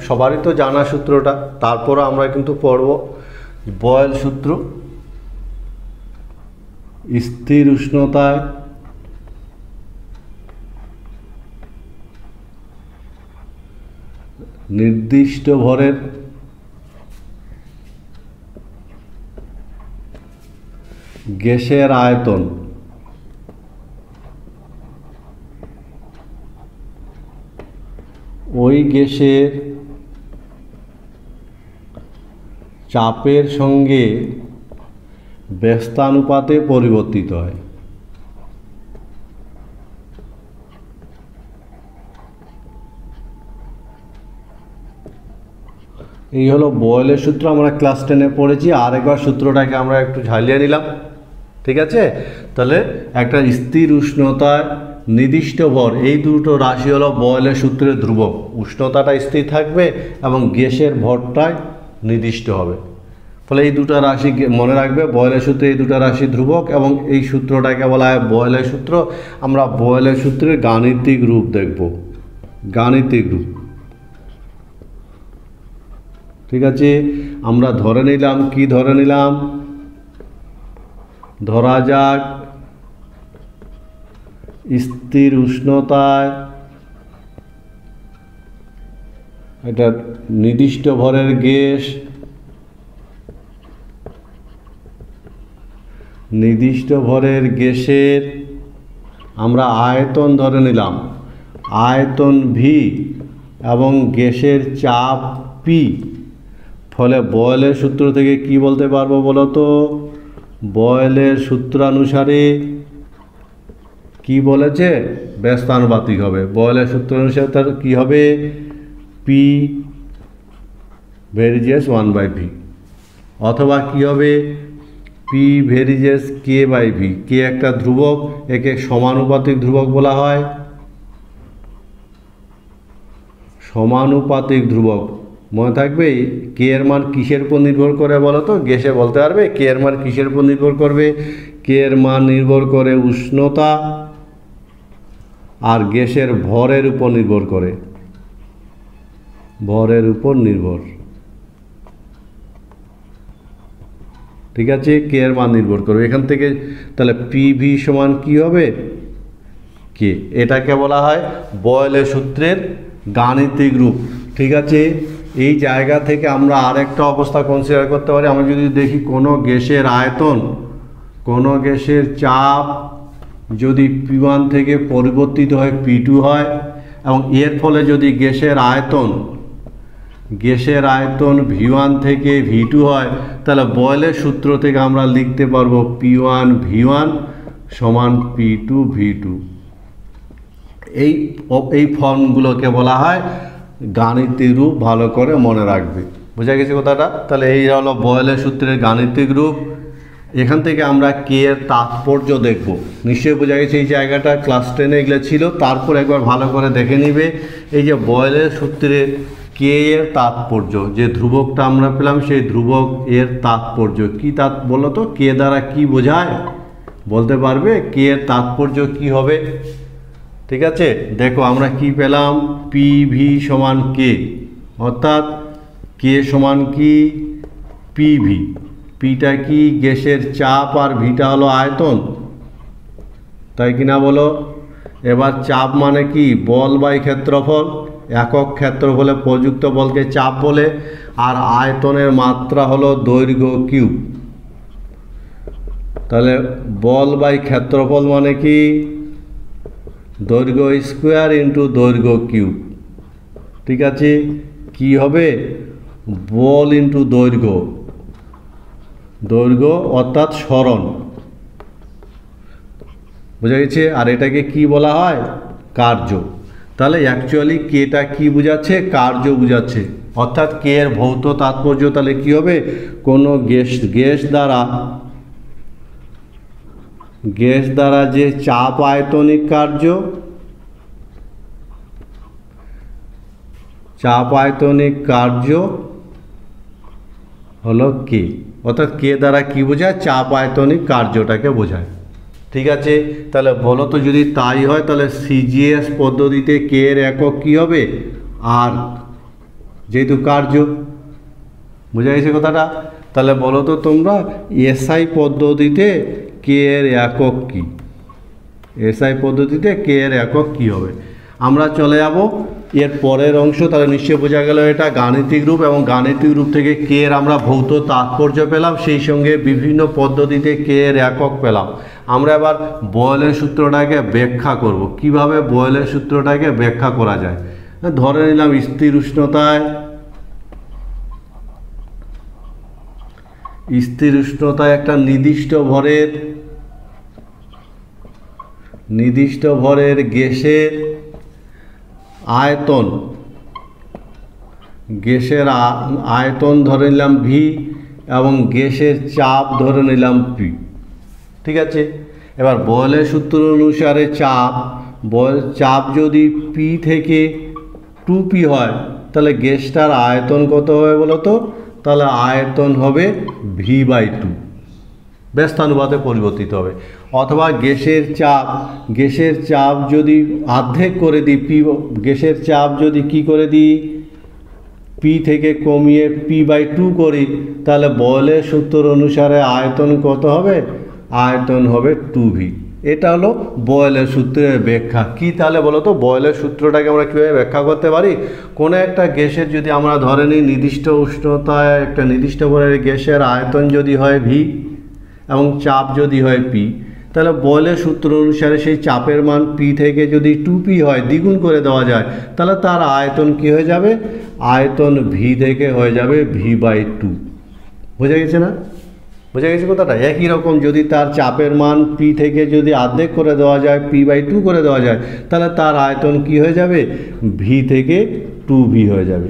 সবারই তো জানা সূত্রটা, তারপরে আমরা কিন্তু পড়ব। বয়েল সূত্র, স্থির উষ্ণতায় নির্দিষ্ট ভরের গ্যাসের আয়তন ওই গ্যাসের চাপের সঙ্গে ব্যস্তানুপাতে পরিবর্তিত হয়। এই হলো বয়েলের সূত্র, আমরা ক্লাস 10-এ পড়েছি। আর একবার সূত্রটাকে আমরা একটু ঝালিয়ে নিলাম। ঠিক আছে, তাহলে একটা স্থির উষ্ণতায় নির্দিষ্ট ভর, এই দুটো রাশি হলো বয়েলের সূত্রের ধ্রুবক। উষ্ণতাটা স্থির থাকবে এবং গ্যাসের ভরটাই নির্দিষ্ট হবে। ফলে এই দুটো রাশি মনে রাখবে, বয়েলের সূত্রে এই দুটো রাশি ধ্রুবক, এবং এই সূত্রটাকে বলা হয় বয়েলের সূত্র। আমরা বয়েলের সূত্রের গাণিতিক রূপ দেখব, গাণিতিক রূপ। ঠিক আছে, আমরা ধরে নিলাম, কি ধরে নিলাম? ধরা যাক স্থির উষ্ণতায় এটা নির্দিষ্ট ভরের গ্যাস, নির্দিষ্ট ভরের গ্যাসের আমরা আয়তন ধরে নিলাম, আয়তন ভি, এবং গ্যাসের চাপ পি। ফলে বয়েলের সূত্র থেকে কি বলতে পারবো বলো তো? বয়েলের সূত্রানুসারে কি বলেছে? ব্যস্তানুপাতিক হবে। বয়েলের সূত্র অনুসারে তার কী হবে? পি ভেরিজেস 1/v, অথবা কি হবে? P ভেরিজেস k/v। কে একটা ধ্রুবক, একে সমানুপাতিক ধ্রুবক বলা হয়। সমানুপাতিক ধ্রুবক মনে থাকবে। কে এর মান কিসের উপর নির্ভর করে বলো তো? গ্যাসে বলতে পারবে কে এর মান কিসের উপর নির্ভর করবে? কে এর মান নির্ভর করে উষ্ণতা আর গ্যাসের ভরের উপর নির্ভর করে, ভরের উপর নির্ভর। ঠিক আছে, কে এর মান নির্ভর করবে এখান থেকে। তাহলে পিভি সমান কি হবে? কে। এটাকে বলা হয় বয়েলের সূত্রের গাণিতিক রূপ। ঠিক আছে, এই জায়গা থেকে আমরা আরেকটা অবস্থা কনসিডার করতে পারি। আমরা যদি দেখি কোনো গ্যাসের আয়তন, কোনো গ্যাসের চাপ যদি P1 থেকে পরিবর্তিত হয় P2 হয়, এবং এর ফলে যদি গ্যাসের আয়তন V1 থেকে V2 হয়, তাহলে বয়েলের সূত্র থেকে আমরা লিখতে পারবো P1 V1 সমান P2 V2। এই ফর্মগুলোকে বলা হয় গাণিতিক রূপ। ভালো করে মনে রাখবে, বোঝা গেছে কথাটা? তাহলে এই হলো বয়েলের সূত্রের গাণিতিক রূপ। এখান থেকে আমরা কে এর তাৎপর্য দেখব। নিশ্চয়ই বোঝা গেছে এই জায়গাটা, ক্লাস 10-এ এগুলো ছিল। তারপর একবার ভালো করে দেখে নিবে এই যে বয়েলের সূত্রের কে এর তাৎপর্য, যে ধ্রুবকটা আমরা পেলাম সেই ধ্রুবক এর তাৎপর্য কি। বলো তো কে দ্বারা কি বোঝায়? বলতে পারবে কে এর তাৎপর্য কি হবে? ঠিক আছে, দেখো আমরা কি পেলাম? পি ভি সমান কে। অর্থাৎ কে সমান কি পিভি, পিটা কি গ্যাসের চাপ আর ভিটা হলো আয়তন, তাই কিনা বলো। এবার চাপ মানে কি বল বাই ক্ষেত্রফল, একক ক্ষেত্রফলে প্রযুক্ত বলকে চাপ বলে, আর আয়তনের মাত্রা হলো দৈর্ঘ্য কিউব। তাহলে বল বাই ক্ষেত্রফল মানে কি দৈর্ঘ্য স্কোয়ার ইন্টু দৈর্ঘ্য কিউব। ঠিক আছে, কি হবে বল ইন্টু দৈর্ঘ্য, দৈর্ঘ্য অর্থাৎ সরণ, বোঝা গেছে। আর এটাকে কি বলা হয় কার্য। তাহলে অ্যাকচুয়ালি কেটা কি বোঝাচ্ছে কার্য বোঝাচ্ছে, অর্থাৎ কে এর ভৌত তাৎপর্য তাহলে কি হবে কোনো গ্যাস দ্বারা যে চাপ আয়তনিক কার্য, চাপ আয়তনিক কার্য হলো কে, অর্থাৎ কে দ্বারা কি বোঝায় চাপ আয়তনিক কার্যটাকে বোঝায়। ঠিক আছে, তাহলে বলো তো যদি তাই হয় তাহলে সিজিএস পদ্ধতিতে কে এর একক কি হবে আর, যেহেতু কার্য, বোঝা গেছে কথাটা। তাহলে বলো তো তোমরা এসআই পদ্ধতিতে কে এর একক কি, এসআই পদ্ধতিতে কে এর একক কি হবে। আমরা চলে যাব এর পরের অংশ। তাহলে নিশ্চয়ই বোঝা গেল এটা গাণিতিক রূপ, এবং গাণিতিক রূপ থেকে কে এর আমরা ভৌত তাৎপর্য পেলাম, সেই সঙ্গে বিভিন্ন পদ্ধতিতে কে এর একক পেলাম। আমরা এবার বয়েলের সূত্রটাকে ব্যাখ্যা করব, কিভাবে বয়েলের সূত্রটাকে ব্যাখ্যা করা যায়। ধরে নিলাম স্থির উষ্ণতায় একটা নির্দিষ্ট ভরের গ্যাসের আয়তন ধরে নিলাম ভি, এবং গ্যাসের চাপ ধরে নিলাম পি। ঠিক আছে, এবার বয়েলের সূত্র অনুসারে চাপ যদি পি থেকে 2p হয় তাহলে গ্যাসটার আয়তন কত হবে বলো তো, তাহলে আয়তন হবে v/2, ব্যস্তানুপাতে পরিবর্তিত হবে। অথবা গ্যাসের চাপ যদি অর্ধেক করে দিই, গ্যাসের চাপ যদি কি করে দিই পি থেকে কমিয়ে p/2 করি, তাহলে বয়েলের সূত্র অনুসারে আয়তন কত হবে, আয়তন হবে 2v। এটা হলো বয়েলের সূত্রের ব্যাখ্যা। কি তাহলে বলো তো বয়েলের সূত্রটাকে আমরা কীভাবে ব্যাখ্যা করতে পারি। কোনো একটা গ্যাসের যদি আমরা ধরে নিই নির্দিষ্ট উষ্ণতায় একটা নির্দিষ্ট ভরের গ্যাসের আয়তন যদি হয় ভি এবং চাপ যদি হয় পি, তাহলে বয়েলের সূত্র অনুসারে সেই চাপের মান পি থেকে যদি 2p হয়, দ্বিগুণ করে দেওয়া যায়, তাহলে তার আয়তন কি হয়ে যাবে, আয়তন ভি থেকে হয়ে যাবে v/2। বোঝা গেছে না, বোঝা গেছে কথাটা। একই রকম যদি তার চাপের মান পি থেকে যদি অর্ধেক করে দেওয়া যায়, p/2 করে দেওয়া যায়, তাহলে তার আয়তন কি হয়ে যাবে, ভি থেকে 2v হয়ে যাবে।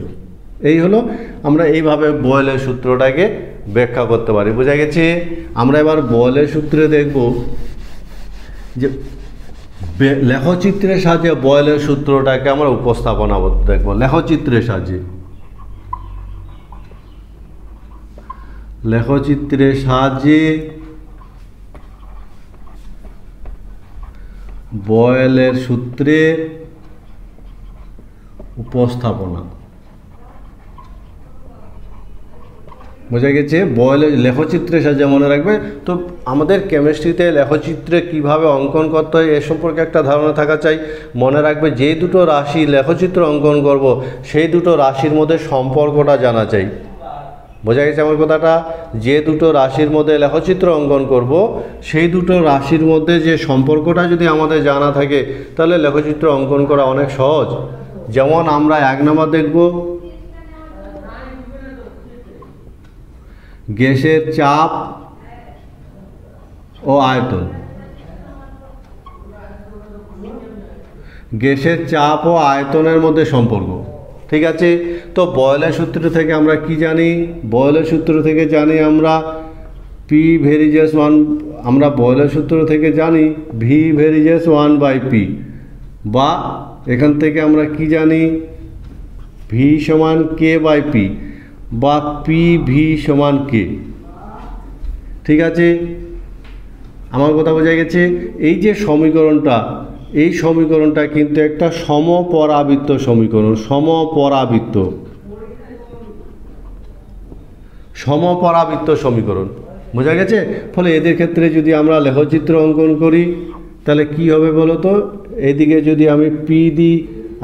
এই হলো আমরা এইভাবে বয়েলের সূত্রটাকে ব্যাখ্যা করতে পারি। বোঝা গেছে। আমরা এবার বয়েলের সূত্রে দেখব যে লেখচিত্রের সাহায্যে বয়েলের সূত্রটাকে আমরা উপস্থাপনা দেখব। লেখচিত্রের সাহায্যে বয়েলের সূত্রের উপস্থাপনা। বোঝা গেছে। বয়েলের লেখচিত্রের সাহায্যে মনে রাখবে তো আমাদের কেমিস্ট্রিতে লেখচিত্রে কিভাবে অঙ্কন করতে হয় এ সম্পর্কে একটা ধারণা থাকা চাই। মনে রাখবে যে দুটো রাশি লেখচিত্র অঙ্কন করব সেই দুটো রাশির মধ্যে সম্পর্কটা জানা চাই। বোঝা গেছে আমার কথাটা। যে দুটো রাশির মধ্যে লেখচিত্র অঙ্কন করব সেই দুটো রাশির মধ্যে যে সম্পর্কটা যদি আমাদের জানা থাকে তাহলে লেখচিত্র অঙ্কন করা অনেক সহজ। যেমন আমরা 1 নম্বর দেখব গ্যাসের চাপ ও আয়তন। গ্যাসের চাপ ও আয়তনের মধ্যে সম্পর্ক। ঠিক আছে। তো বয়েলের সূত্র থেকে আমরা কি জানি, বয়েলের সূত্র থেকে জানি আমরা পি ভেরিজেস 1, আমরা বয়েলের সূত্র থেকে জানি ভি ভেরিজেস 1/p, বা এখান থেকে আমরা কি জানি ভি সমান k/p বা পি ভি সমান কে। ঠিক আছে, আমার কথা বোঝা গেছে। এই যে সমীকরণটা, এই সমীকরণটা কিন্তু একটা সমপরাবৃত্ত সমীকরণ। সমপরাবৃত্ত সমপরাবৃত্ত সমীকরণ। বোঝা গেছে? ফলে এদের ক্ষেত্রে যদি আমরা লেখচিত্র অঙ্কন করি তাহলে কি হবে বলো তো? এদিকে যদি আমি পি দিই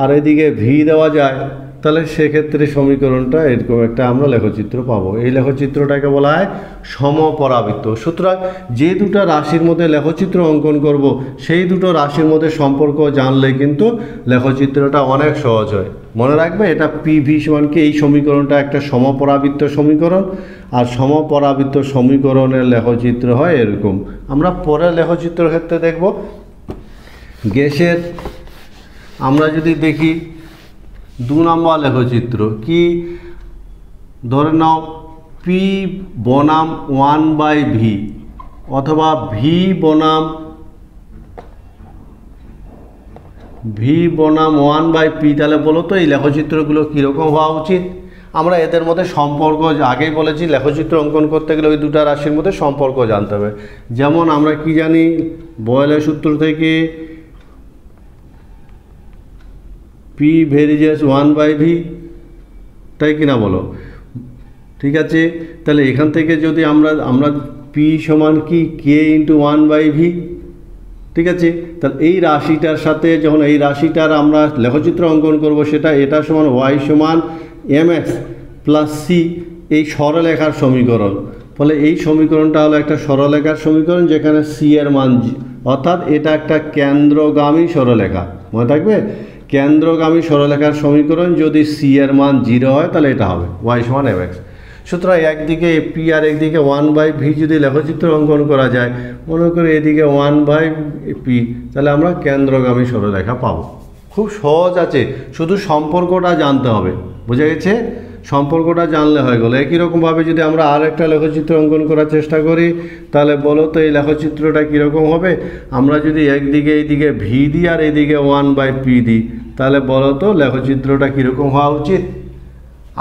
আর এদিকে ভি দেওয়া যায় তাহলে সেক্ষেত্রে সমীকরণটা এরকম একটা আমরা লেখচিত্র পাবো। এই লেখচিত্রটাকে বলা হয় সমপরাবৃত্ত। সুতরাং যে দুটো রাশির মধ্যে লেখচিত্র অঙ্কন করব সেই দুটো রাশির মধ্যে সম্পর্ক জানলে কিন্তু লেখচিত্রটা অনেক সহজ হয়। মনে রাখবে এটা পি ভি সমানকে এই সমীকরণটা একটা সমপরাবৃত্ত সমীকরণ, আর সমপরাবৃত্ত সমীকরণের লেখচিত্র হয় এরকম। আমরা পরের লেখচিত্রের ক্ষেত্রে দেখব গ্যাসের। আমরা যদি দেখি 2 নম্বর লেখচিত্র কি, ধরে নাও পি বনাম 1/ভি অথবা ভি বনাম 1/পি। তাহলে বলো তো এই লেখচিত্রগুলো কীরকম হওয়া উচিত? আমরা এদের মধ্যে সম্পর্ক আগেই বলেছি, লেখচিত্র অঙ্কন করতে গেলে ওই দুটো রাশির মধ্যে সম্পর্ক জানতে হবে। যেমন আমরা কি জানি বয়েলের সূত্র থেকে পি ভেরিজেস 1/ভি, তাই কিনা বলো? ঠিক আছে, তাহলে এখান থেকে যদি আমরা পি সমান কি কে ইন্টু 1/ভি, ঠিক আছে। তাহলে এই রাশিটার সাথে যখন এই রাশিটার আমরা লেখচিত্র অঙ্কন করব সেটা এটা সমান ওয়াই সমান mx প্লাস সি, এই সরলরেখার সমীকরণ। ফলে এই সমীকরণটা হলো একটা সরলরেখার সমীকরণ যেখানে সি এর মান, অর্থাৎ এটা একটা কেন্দ্রগামী সরলরেখা। মনে থাকবে, কেন্দ্রগামী সরলরেখার সমীকরণ। যদি সি এর মান 0 হয় তাহলে এটা হবে ওয়াই সমান mx। সুতরাং একদিকে পি আর একদিকে 1/ভি যদি লেখচিত্র অঙ্কন করা যায়, মনে করি এদিকে 1/পি, তাহলে আমরা কেন্দ্রগামী সরলরেখা পাবো। খুব সহজ আছে, শুধু সম্পর্কটা জানতে হবে। বুঝে গেছে? সম্পর্কটা জানলে হয়ে গেল। একই রকমভাবে যদি আমরা আর একটা লেখচিত্র অঙ্কন করার চেষ্টা করি তাহলে বলো তো এই লেখচিত্রটা কীরকম হবে? আমরা যদি একদিকে এইদিকে ভি দিই আর এইদিকে 1/পি দিই তাহলে বলো তো লেখচিত্রটা কীরকম হওয়া উচিত?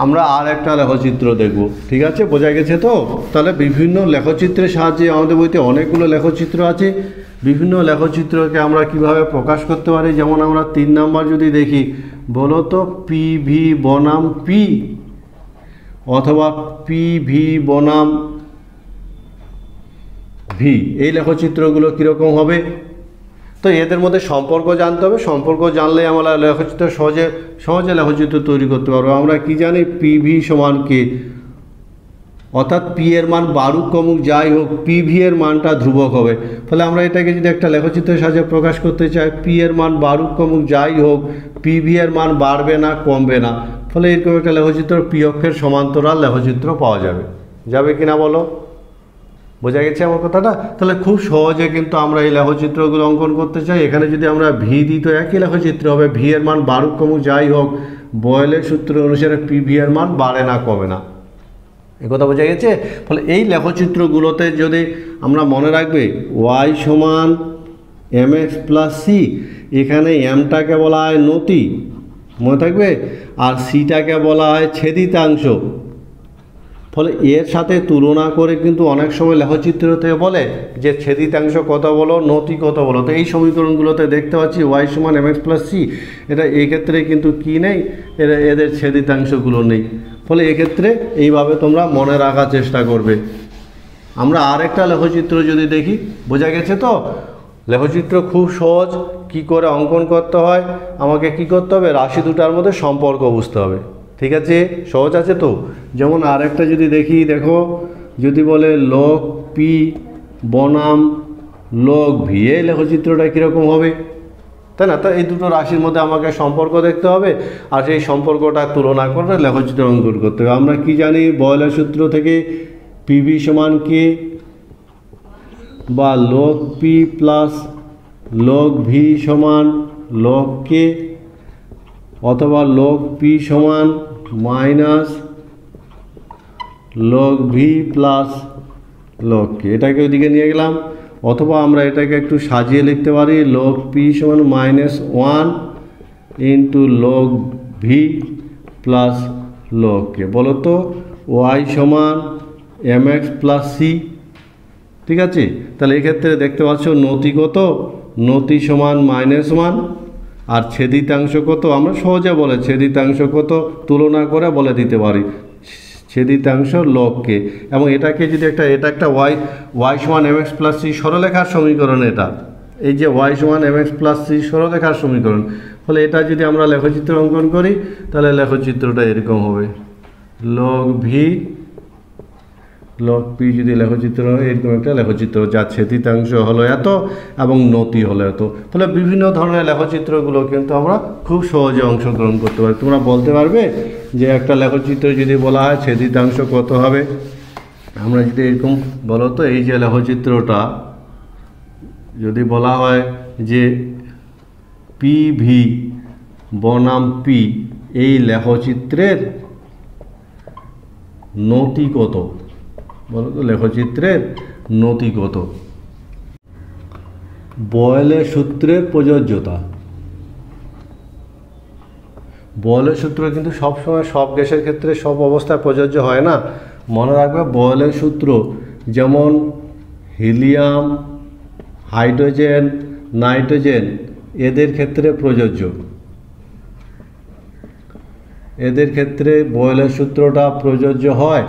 আমরা আর একটা লেখচিত্র দেখব। ঠিক আছে, বোঝা গেছে তো? তাহলে বিভিন্ন লেখচিত্রের সাহায্যে, আমাদের বইতে অনেকগুলো লেখচিত্র আছে, বিভিন্ন লেখচিত্রকে আমরা কিভাবে প্রকাশ করতে পারি। যেমন আমরা 3 নম্বর যদি দেখি, বলো তো পি ভি বনাম পি অথবা পি ভি বনাম ভি, এই লেখচিত্রগুলো কীরকম হবে? তো এদের মধ্যে সম্পর্ক জানতে হবে। সম্পর্ক জানলে আমরা লেখচিত্র সহজে লেখচিত্র তৈরি করতে পারবো। আমরা কি জানি পি ভি সমান কে, অর্থাৎ পি এর মান বাড়ুক কমুক যাই হোক পি ভি এর মানটা ধ্রুবক হবে। ফলে আমরা এটাকে যদি একটা লেখচিত্রের সাহায্যে প্রকাশ করতে চাই, পি এর মান বাড়ুক কমুক যাই হোক পি ভি এর মান বাড়বে না কমবে না। ফলে এরকম একটা লেখচিত্র পি অক্ষের সমান্তরাল লেখচিত্র পাওয়া যাবে কিনা বলো? বোঝা গেছে আমার কথাটা? তাহলে খুব সহজে কিন্তু আমরা এই লেখচিত্রগুলো অঙ্কন করতে চাই। এখানে যদি আমরা ভি দিই তো একই লেখচিত্র হবে, ভি এর মান বাড়ুক কমুক যাই হোক বয়েলের সূত্র অনুসারে পি ভি এর মান বাড়ে না কমে না। এ কথা বোঝা গেছে? ফলে এই লেখচিত্রগুলোতে যদি আমরা মনে রাখবে ওয়াই সমান mx প্লাস সি, এখানে এমটাকে বলা হয় নতি, মনে থাকবে, আর সিটাকে বলা হয় ছেদিতাংশ। ফলে এর সাথে তুলনা করে কিন্তু অনেক সময় লেখচিত্রতে বলে যে ছেদিতাংশ কত বলো, নতি কত বলো। তো এই সমীকরণগুলোতে দেখতে পাচ্ছি ওয়াই সমান mx প্লাস সি, এটা এক্ষেত্রে কিন্তু কি নেই, এদের ছেদিতাংশগুলো নেই। ফলে এক্ষেত্রে এইভাবে তোমরা মনে রাখার চেষ্টা করবে। আমরা আরেকটা লেখচিত্র যদি দেখি, বোঝা গেছে তো? লেখচিত্র খুব সহজ, কি করে অঙ্কন করতে হয়, আমাকে কি করতে হবে, রাশি দুটার মধ্যে সম্পর্ক বুঝতে হবে। ঠিক আছে, সহজ আছে তো? যেমন আরেকটা যদি দেখি, দেখো যদি বলে লগ পি বনাম লগ ভি, এই লেখচিত্রটা কীরকম হবে, তাই না? তো এই দুটো রাশির মধ্যে আমাকে সম্পর্ক দেখতে হবে আর সেই সম্পর্কটা তুলনা করে লেখচিত্র অঙ্কন করতে হবে। আমরা কি জানি বয়েলের সূত্র থেকে পি ভি সমান কে বা log P plus log V সমান লগ কে অথবা লগ পি সমান minus log V plus log K, এটাকে ওইদিকে নিয়ে গেলাম। অথবা আমরা এটাকে একটু সাজিয়ে লিখতে পারি লগ পি সমান -1 into log V plus log K. বলো তো ওয়াই সমান mx প্লাস সি, ঠিক আছে? তাহলে এক্ষেত্রে দেখতে পাচ্ছ নতি কত, নতি সমান -1 আর ছেদিতাংশ কত, আমরা সহজে বলে ছেদিতাংশ কত তুলনা করে বলে দিতে পারি। ছেদিতাংশ লগ কে, এবং এটাকে যদি এটা একটা ওয়াই সমান এম এক্স প্লাস সি সরলরেখার সমীকরণ, এটা এই যে ওয়াই সমান এম এক্স প্লাস সি সরলরেখার সমীকরণ, ফলে এটা যদি আমরা লেখচিত্র অঙ্কন করি তাহলে লেখচিত্রটা এরকম হবে, লগ ভি লগ পি যদি লেখচিত্র এরকম একটা লেখচিত্র, যার ছেদিতাংশ হলো এত এবং নতি হলো এত। তাহলে বিভিন্ন ধরনের লেখচিত্রগুলো কিন্তু আমরা খুব সহজে অংশগ্রহণ করতে পারি। তোমরা বলতে পারবে যে একটা লেখচিত্র যদি বলা হয় ছেদিতাংশ কত হবে, আমরা যদি এরকম বলো তো, এই যে লেখচিত্রটা যদি বলা হয় যে পি ভি বনাম পি, এই লেখচিত্রের নতি কত, বলো তো লেখচিত্রের নতি কত? বয়েলের সূত্রের প্রযোজ্যতা। বয়েলের সূত্র কিন্তু সবসময় সব গ্যাসের ক্ষেত্রে সব অবস্থায় প্রযোজ্য হয় না। মনে রাখবে বয়েলের সূত্র যেমন হিলিয়াম, হাইড্রোজেন, নাইট্রোজেন এদের ক্ষেত্রে প্রযোজ্য, এদের ক্ষেত্রে বয়েলের সূত্রটা প্রযোজ্য হয়,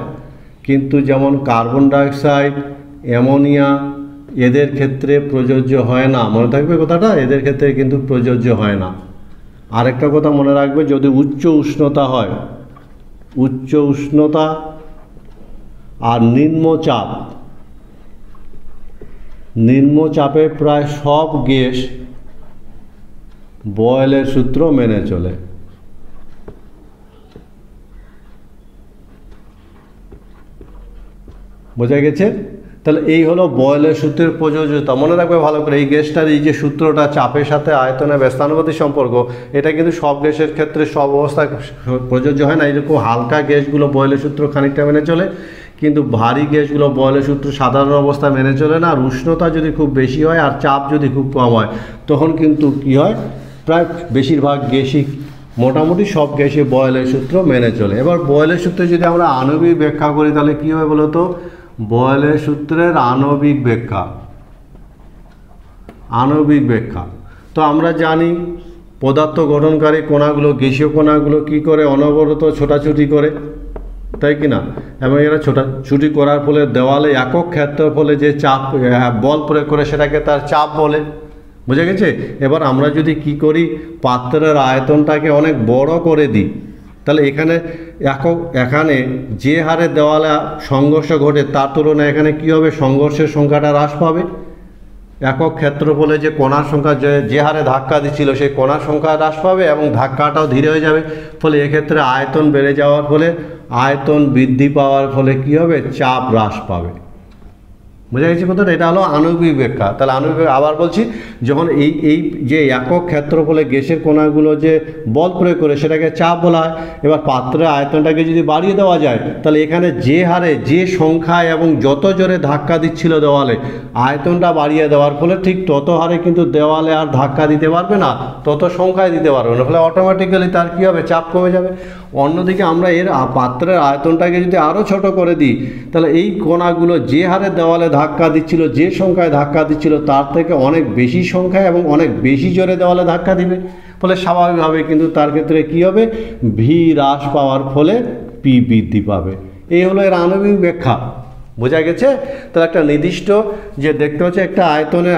কিন্তু যেমন কার্বন ডাইঅক্সাইড, অ্যামোনিয়া এদের ক্ষেত্রে প্রযোজ্য হয় না। মনে থাকবে কথাটা, এদের ক্ষেত্রে কিন্তু প্রযোজ্য হয় না। আরেকটা কথা মনে রাখবে, যদি উচ্চ উষ্ণতা হয়, উচ্চ উষ্ণতা আর নিম্নচাপ, নিম্নচাপে প্রায় সব গ্যাস বয়েলের সূত্র মেনে চলে। বোঝা গেছে? তাহলে এই হলো বয়েলের সূত্রের প্রযোজ্যতা। মনে রাখবে ভালো করে, এই গ্যাসটার এই যে সূত্রটা চাপের সাথে আয়তনের ব্যস্তানুপাতিক সম্পর্ক, এটা কিন্তু সব গ্যাসের ক্ষেত্রে সব অবস্থায় প্রযোজ্য হয় না। এরকম হালকা গ্যাসগুলো বয়েলের সূত্র খানিকটা মেনে চলে, কিন্তু ভারী গ্যাসগুলো বয়েলের সূত্র সাধারণ অবস্থায় মেনে চলে না। আর উষ্ণতা যদি খুব বেশি হয় আর চাপ যদি খুব কম হয়, তখন কিন্তু কী হয়, প্রায় বেশিরভাগ গ্যাসই, মোটামুটি সব গ্যাসে বয়েলের সূত্র মেনে চলে। এবার বয়েলের সূত্রে যদি আমরা আণবিক ব্যাখ্যা করি তাহলে কী হবে বলো তো? বয়েলের সূত্রের আণবিক ব্যাখ্যা, আণবিক ব্যাখ্যা তো আমরা জানি পদার্থ গঠনকারী কণাগুলো, গ্যাসীয় কণাগুলো কী করে, অনবরত ছোটাছুটি করে, তাই কি না? এবং এরা ছোটাছুটি করার ফলে দেওয়ালে একক ক্ষেত্রফলে যে চাপ বল প্রয়োগ করে সেটাকে তার চাপ বলে। বুঝে গেছে? এবার আমরা যদি কি করি, পাত্রের আয়তনটাকে অনেক বড় করে দিই, তাহলে এখানে যে হারে দেওয়ালে সংঘর্ষ ঘটে তার তুলনায় এখানে কী হবে, সংঘর্ষের সংখ্যাটা হ্রাস পাবে। একক ক্ষেত্রফলে যে কণার সংখ্যা যে হারে ধাক্কা দিচ্ছিল সেই কণার সংখ্যা হ্রাস পাবে এবং ধাক্কাটাও ধীরে হয়ে যাবে। ফলে এক্ষেত্রে আয়তন বেড়ে যাওয়ার ফলে, আয়তন বৃদ্ধি পাওয়ার ফলে কী হবে, চাপ হ্রাস পাবে। বোঝা গেছে কথাটা? এটা হলো আণবিক ব্যাখ্যা। তাহলে আণবিক, আবার বলছি, যখন এই যে একক ক্ষেত্রফলে গ্যাসের কণাগুলো যে বল প্রয়োগ করে সেটাকে চাপ বলা হয়। এবার পাত্রের আয়তনটাকে যদি বাড়িয়ে দেওয়া যায়, তাহলে এখানে যে হারে, যে সংখ্যায় এবং যত জোরে ধাক্কা দিচ্ছিল দেওয়ালে, আয়তনটা বাড়িয়ে দেওয়ার ফলে ঠিক তত হারে কিন্তু দেওয়ালে আর ধাক্কা দিতে পারবে না, তত সংখ্যায় দিতে পারবে না। ফলে অটোমেটিক্যালি তার কী হবে, চাপ কমে যাবে। অন্যদিকে আমরা এর পাত্রের আয়তনটাকে যদি আরও ছোট করে দিই, তাহলে এই কণাগুলো যে হারে দেওয়ালে ধাক্কা দিচ্ছিল, যে সংখ্যায় ধাক্কা দিচ্ছিল তার থেকে অনেক বেশি সংখ্যায় এবং অনেক বেশি জোরে দেওয়ালে ধাক্কা দিবে। ফলে স্বাভাবিকভাবে কিন্তু তার ক্ষেত্রে কী হবে, ভি হ্রাস পাওয়ার ফলে পি বৃদ্ধি পাবে। এই হলো এর আণবিক ব্যাখ্যা। বোঝা গেছে? তাহলে একটা নির্দিষ্ট যে দেখতে হচ্ছে একটা আয়তনে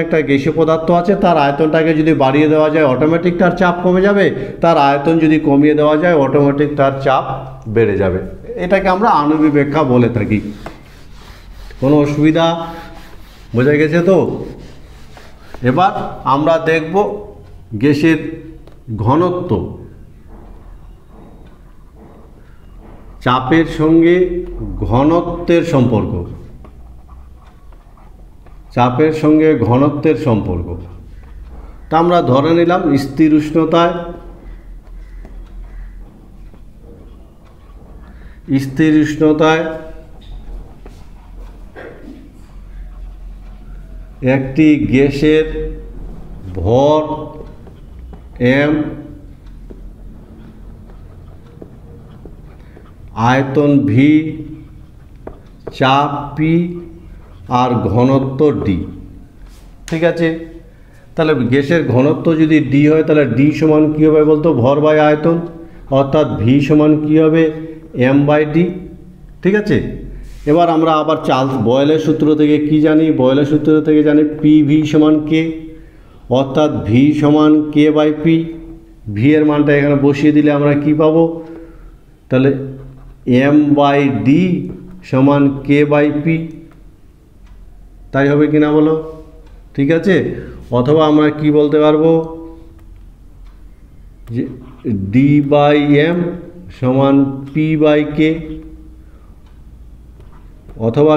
একটা গ্যাসীয় পদার্থ আছে, তার আয়তনটাকে যদি বাড়িয়ে দেওয়া যায় অটোমেটিক তার চাপ কমে যাবে, তার আয়তন যদি কমিয়ে দেওয়া যায় অটোমেটিক তার চাপ বেড়ে যাবে। এটাকে আমরা আণবিক ব্যাখ্যা বলে থাকি। কোনো অসুবিধা? বোঝা গেছে তো? এবার আমরা দেখব গ্যাসের ঘনত্ব, চাপের সঙ্গে ঘনত্বের সম্পর্ক, চাপের সঙ্গে ঘনত্বের সম্পর্ক। তা আমরা ধরে নিলাম স্থির উষ্ণতায়, স্থির উষ্ণতায় একটি গ্যাসের ভর এম, আয়তন ভি, চাপ পি আর ঘনত্ব ডি। ঠিক আছে? তাহলে গ্যাসের ঘনত্ব যদি ডি হয় তাহলে ডি সমান কী হবে বলতো, ভর বাই আয়তন। অর্থাৎ ভি সমান কী হবে m/d। ঠিক আছে, এবার আমরা আবার চার্লস বয়েলের সূত্র থেকে কি জানি, বয়েলের সূত্র থেকে জানি PV সমান K, অর্থাৎ ভি সমান K/P। ভি এর মানটা এখানে বসিয়ে দিলে আমরা কি পাবো, তাহলে m/d সমান K/P, তাই হবে কিনা বলো। ঠিক আছে, অথবা আমরা কি বলতে পারবো যে d/m সমান P/K, অথবা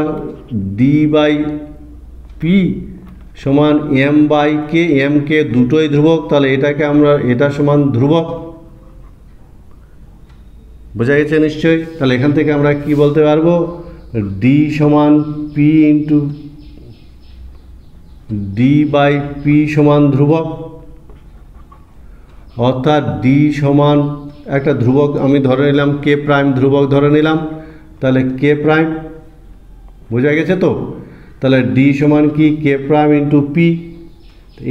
d/P সমান m/K। m/K দুটোই ধ্রুবক, তাহলে এটাকে আমরা এটা সমান ধ্রুবক। বোঝা গেছে নিশ্চয়ই। তাহলে এখান থেকে আমরা কি বলতে পারবো, d সমান P ইন্টু d/P সমান ধ্রুবক, অর্থাৎ d সমান একটা ধ্রুবক আমি ধরে নিলাম K প্রাইম, ধ্রুবক ধরে নিলাম, তাহলে K প্রাইম। বোঝা গেছে তো। তাহলে d সমান কি K প্রাইম ইন্টু P,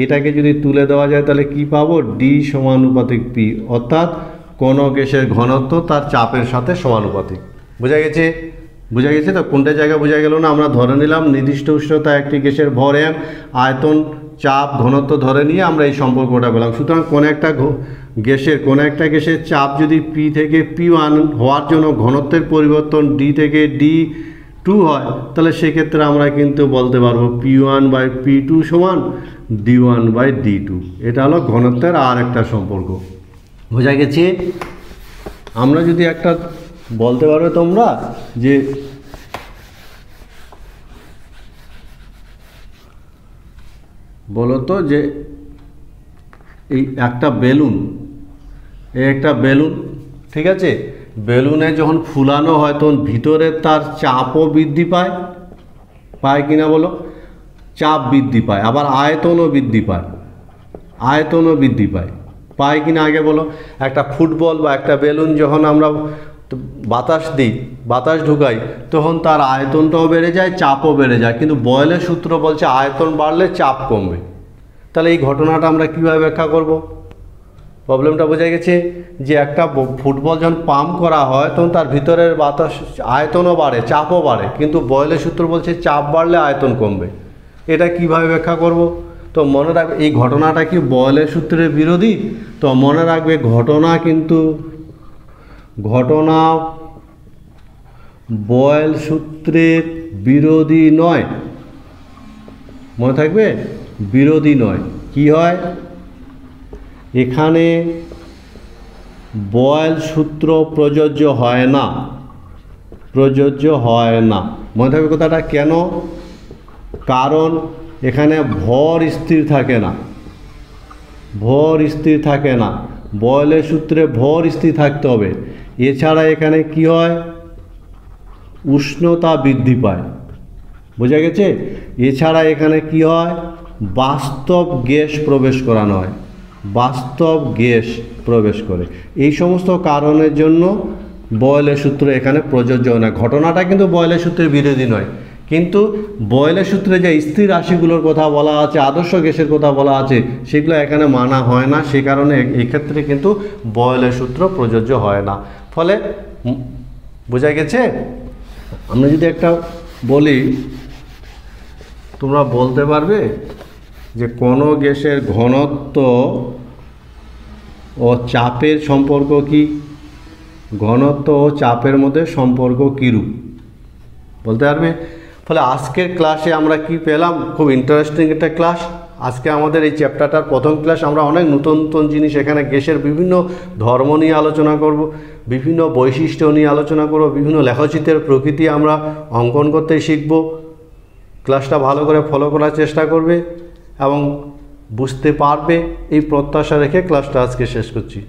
এটাকে যদি তুলে দেওয়া যায় তাহলে কি পাবো, d সমানুপাতিক P, অর্থাৎ কোনো গ্যাসের ঘনত্ব তার চাপের সাথে সমানুপাতিক। বোঝা গেছে, বোঝা গেছে তো। কোনটা জায়গা বোঝা গেল না, আমরা ধরে নিলাম নির্দিষ্ট উষ্ণতা একটি গ্যাসের ভর m, আয়তন চাপ ঘনত্ব ধরে নিয়ে আমরা এই সম্পর্কটা পেলাম। সুতরাং কোনো একটা গ্যাসের চাপ যদি P থেকে P1 হওয়ার জন্য ঘনত্বের পরিবর্তন D থেকে D2 হয়, তাহলে সেক্ষেত্রে আমরা কিন্তু বলতে পারবো P1/P2 সমান D1/D2। এটা হলো ঘনত্বের আর একটা সম্পর্ক। বোঝা গেছে। আমরা যদি একটা বলতে পারবে তোমরা যে বলো তো যে এই একটা বেলুন, ঠিক আছে, বেলুনে যখন ফুলানো হয় তখন ভিতরে তার চাপও বৃদ্ধি পায় কিনা বলো, চাপ বৃদ্ধি পায়, আবার আয়তনও বৃদ্ধি পায় কিনা আগে বলো। একটা ফুটবল বা একটা বেলুন যখন আমরা বাতাস ঢুকাই তখন তার আয়তনটাও বেড়ে যায়, চাপও বেড়ে যায়, কিন্তু বয়েলের সূত্র বলছে আয়তন বাড়লে চাপ কমবে। তাহলে এই ঘটনাটা আমরা কীভাবে ব্যাখ্যা করব, প্রবলেমটা বোঝা গেছে। যে একটা ফুটবল যখন পাম্প করা হয় তখন তার ভিতরের বাতাস আয়তনও বাড়ে, চাপও বাড়ে, কিন্তু বয়েলের সূত্র বলছে চাপ বাড়লে আয়তন কমবে। এটা কিভাবে ব্যাখ্যা করব, তো মনে রাখবে এই ঘটনাটা কি বয়েলের সূত্রের বিরোধী, তো মনে রাখবে ঘটনা বয়েল সূত্রের বিরোধী নয়, মনে থাকবে বিরোধী নয়। কি হয়, এখানে বয়েল সূত্র প্রযোজ্য হয় না, মনে থাকবে কথাটা। কেন, কারণ এখানে ভর স্থির থাকে না, বয়েলের সূত্রে ভর স্থির থাকতে হবে। এছাড়া এখানে কি হয়, উষ্ণতা বৃদ্ধি পায়। বোঝা গেছে। এছাড়া এখানে কি হয়, বাস্তব গ্যাস প্রবেশ করে। এই সমস্ত কারণের জন্য বয়েলের সূত্র এখানে প্রযোজ্য হয় না। ঘটনাটা কিন্তু বয়েলের সূত্রের বিরোধী নয়, কিন্তু বয়েলের সূত্রে যে স্থির রাশিগুলোর কথা বলা আছে, আদর্শ গ্যাসের কথা বলা আছে, সেগুলো এখানে মানা হয় না। সেই কারণে এক্ষেত্রে কিন্তু বয়েলের সূত্র প্রযোজ্য হয় না। ফলে বোঝা গেছে। আমরা যদি একটা বলি, তোমরা বলতে পারবে যে কোনো গ্যাসের ঘনত্ব ও চাপের সম্পর্ক কি, ঘনত্ব ও চাপের মধ্যে সম্পর্ক কীরূপ, বলতে পারবে। ফলে আজকের ক্লাসে আমরা কি পেলাম, খুব ইন্টারেস্টিং একটা ক্লাস। আজকে আমাদের এই চ্যাপ্টারটার প্রথম ক্লাস। আমরা অনেক নতুন জিনিস এখানে গ্যাসের বিভিন্ন ধর্ম নিয়ে আলোচনা করব, বিভিন্ন বৈশিষ্ট্য নিয়ে আলোচনা করব, বিভিন্ন লেখচিত্রের প্রকৃতি আমরা অঙ্কন করতে শিখব। ক্লাসটা ভালো করে ফলো করার চেষ্টা করবে এবং বুঝতে পারবে, এই প্রত্যাশা রেখে ক্লাসটা আজকে শেষ করছি।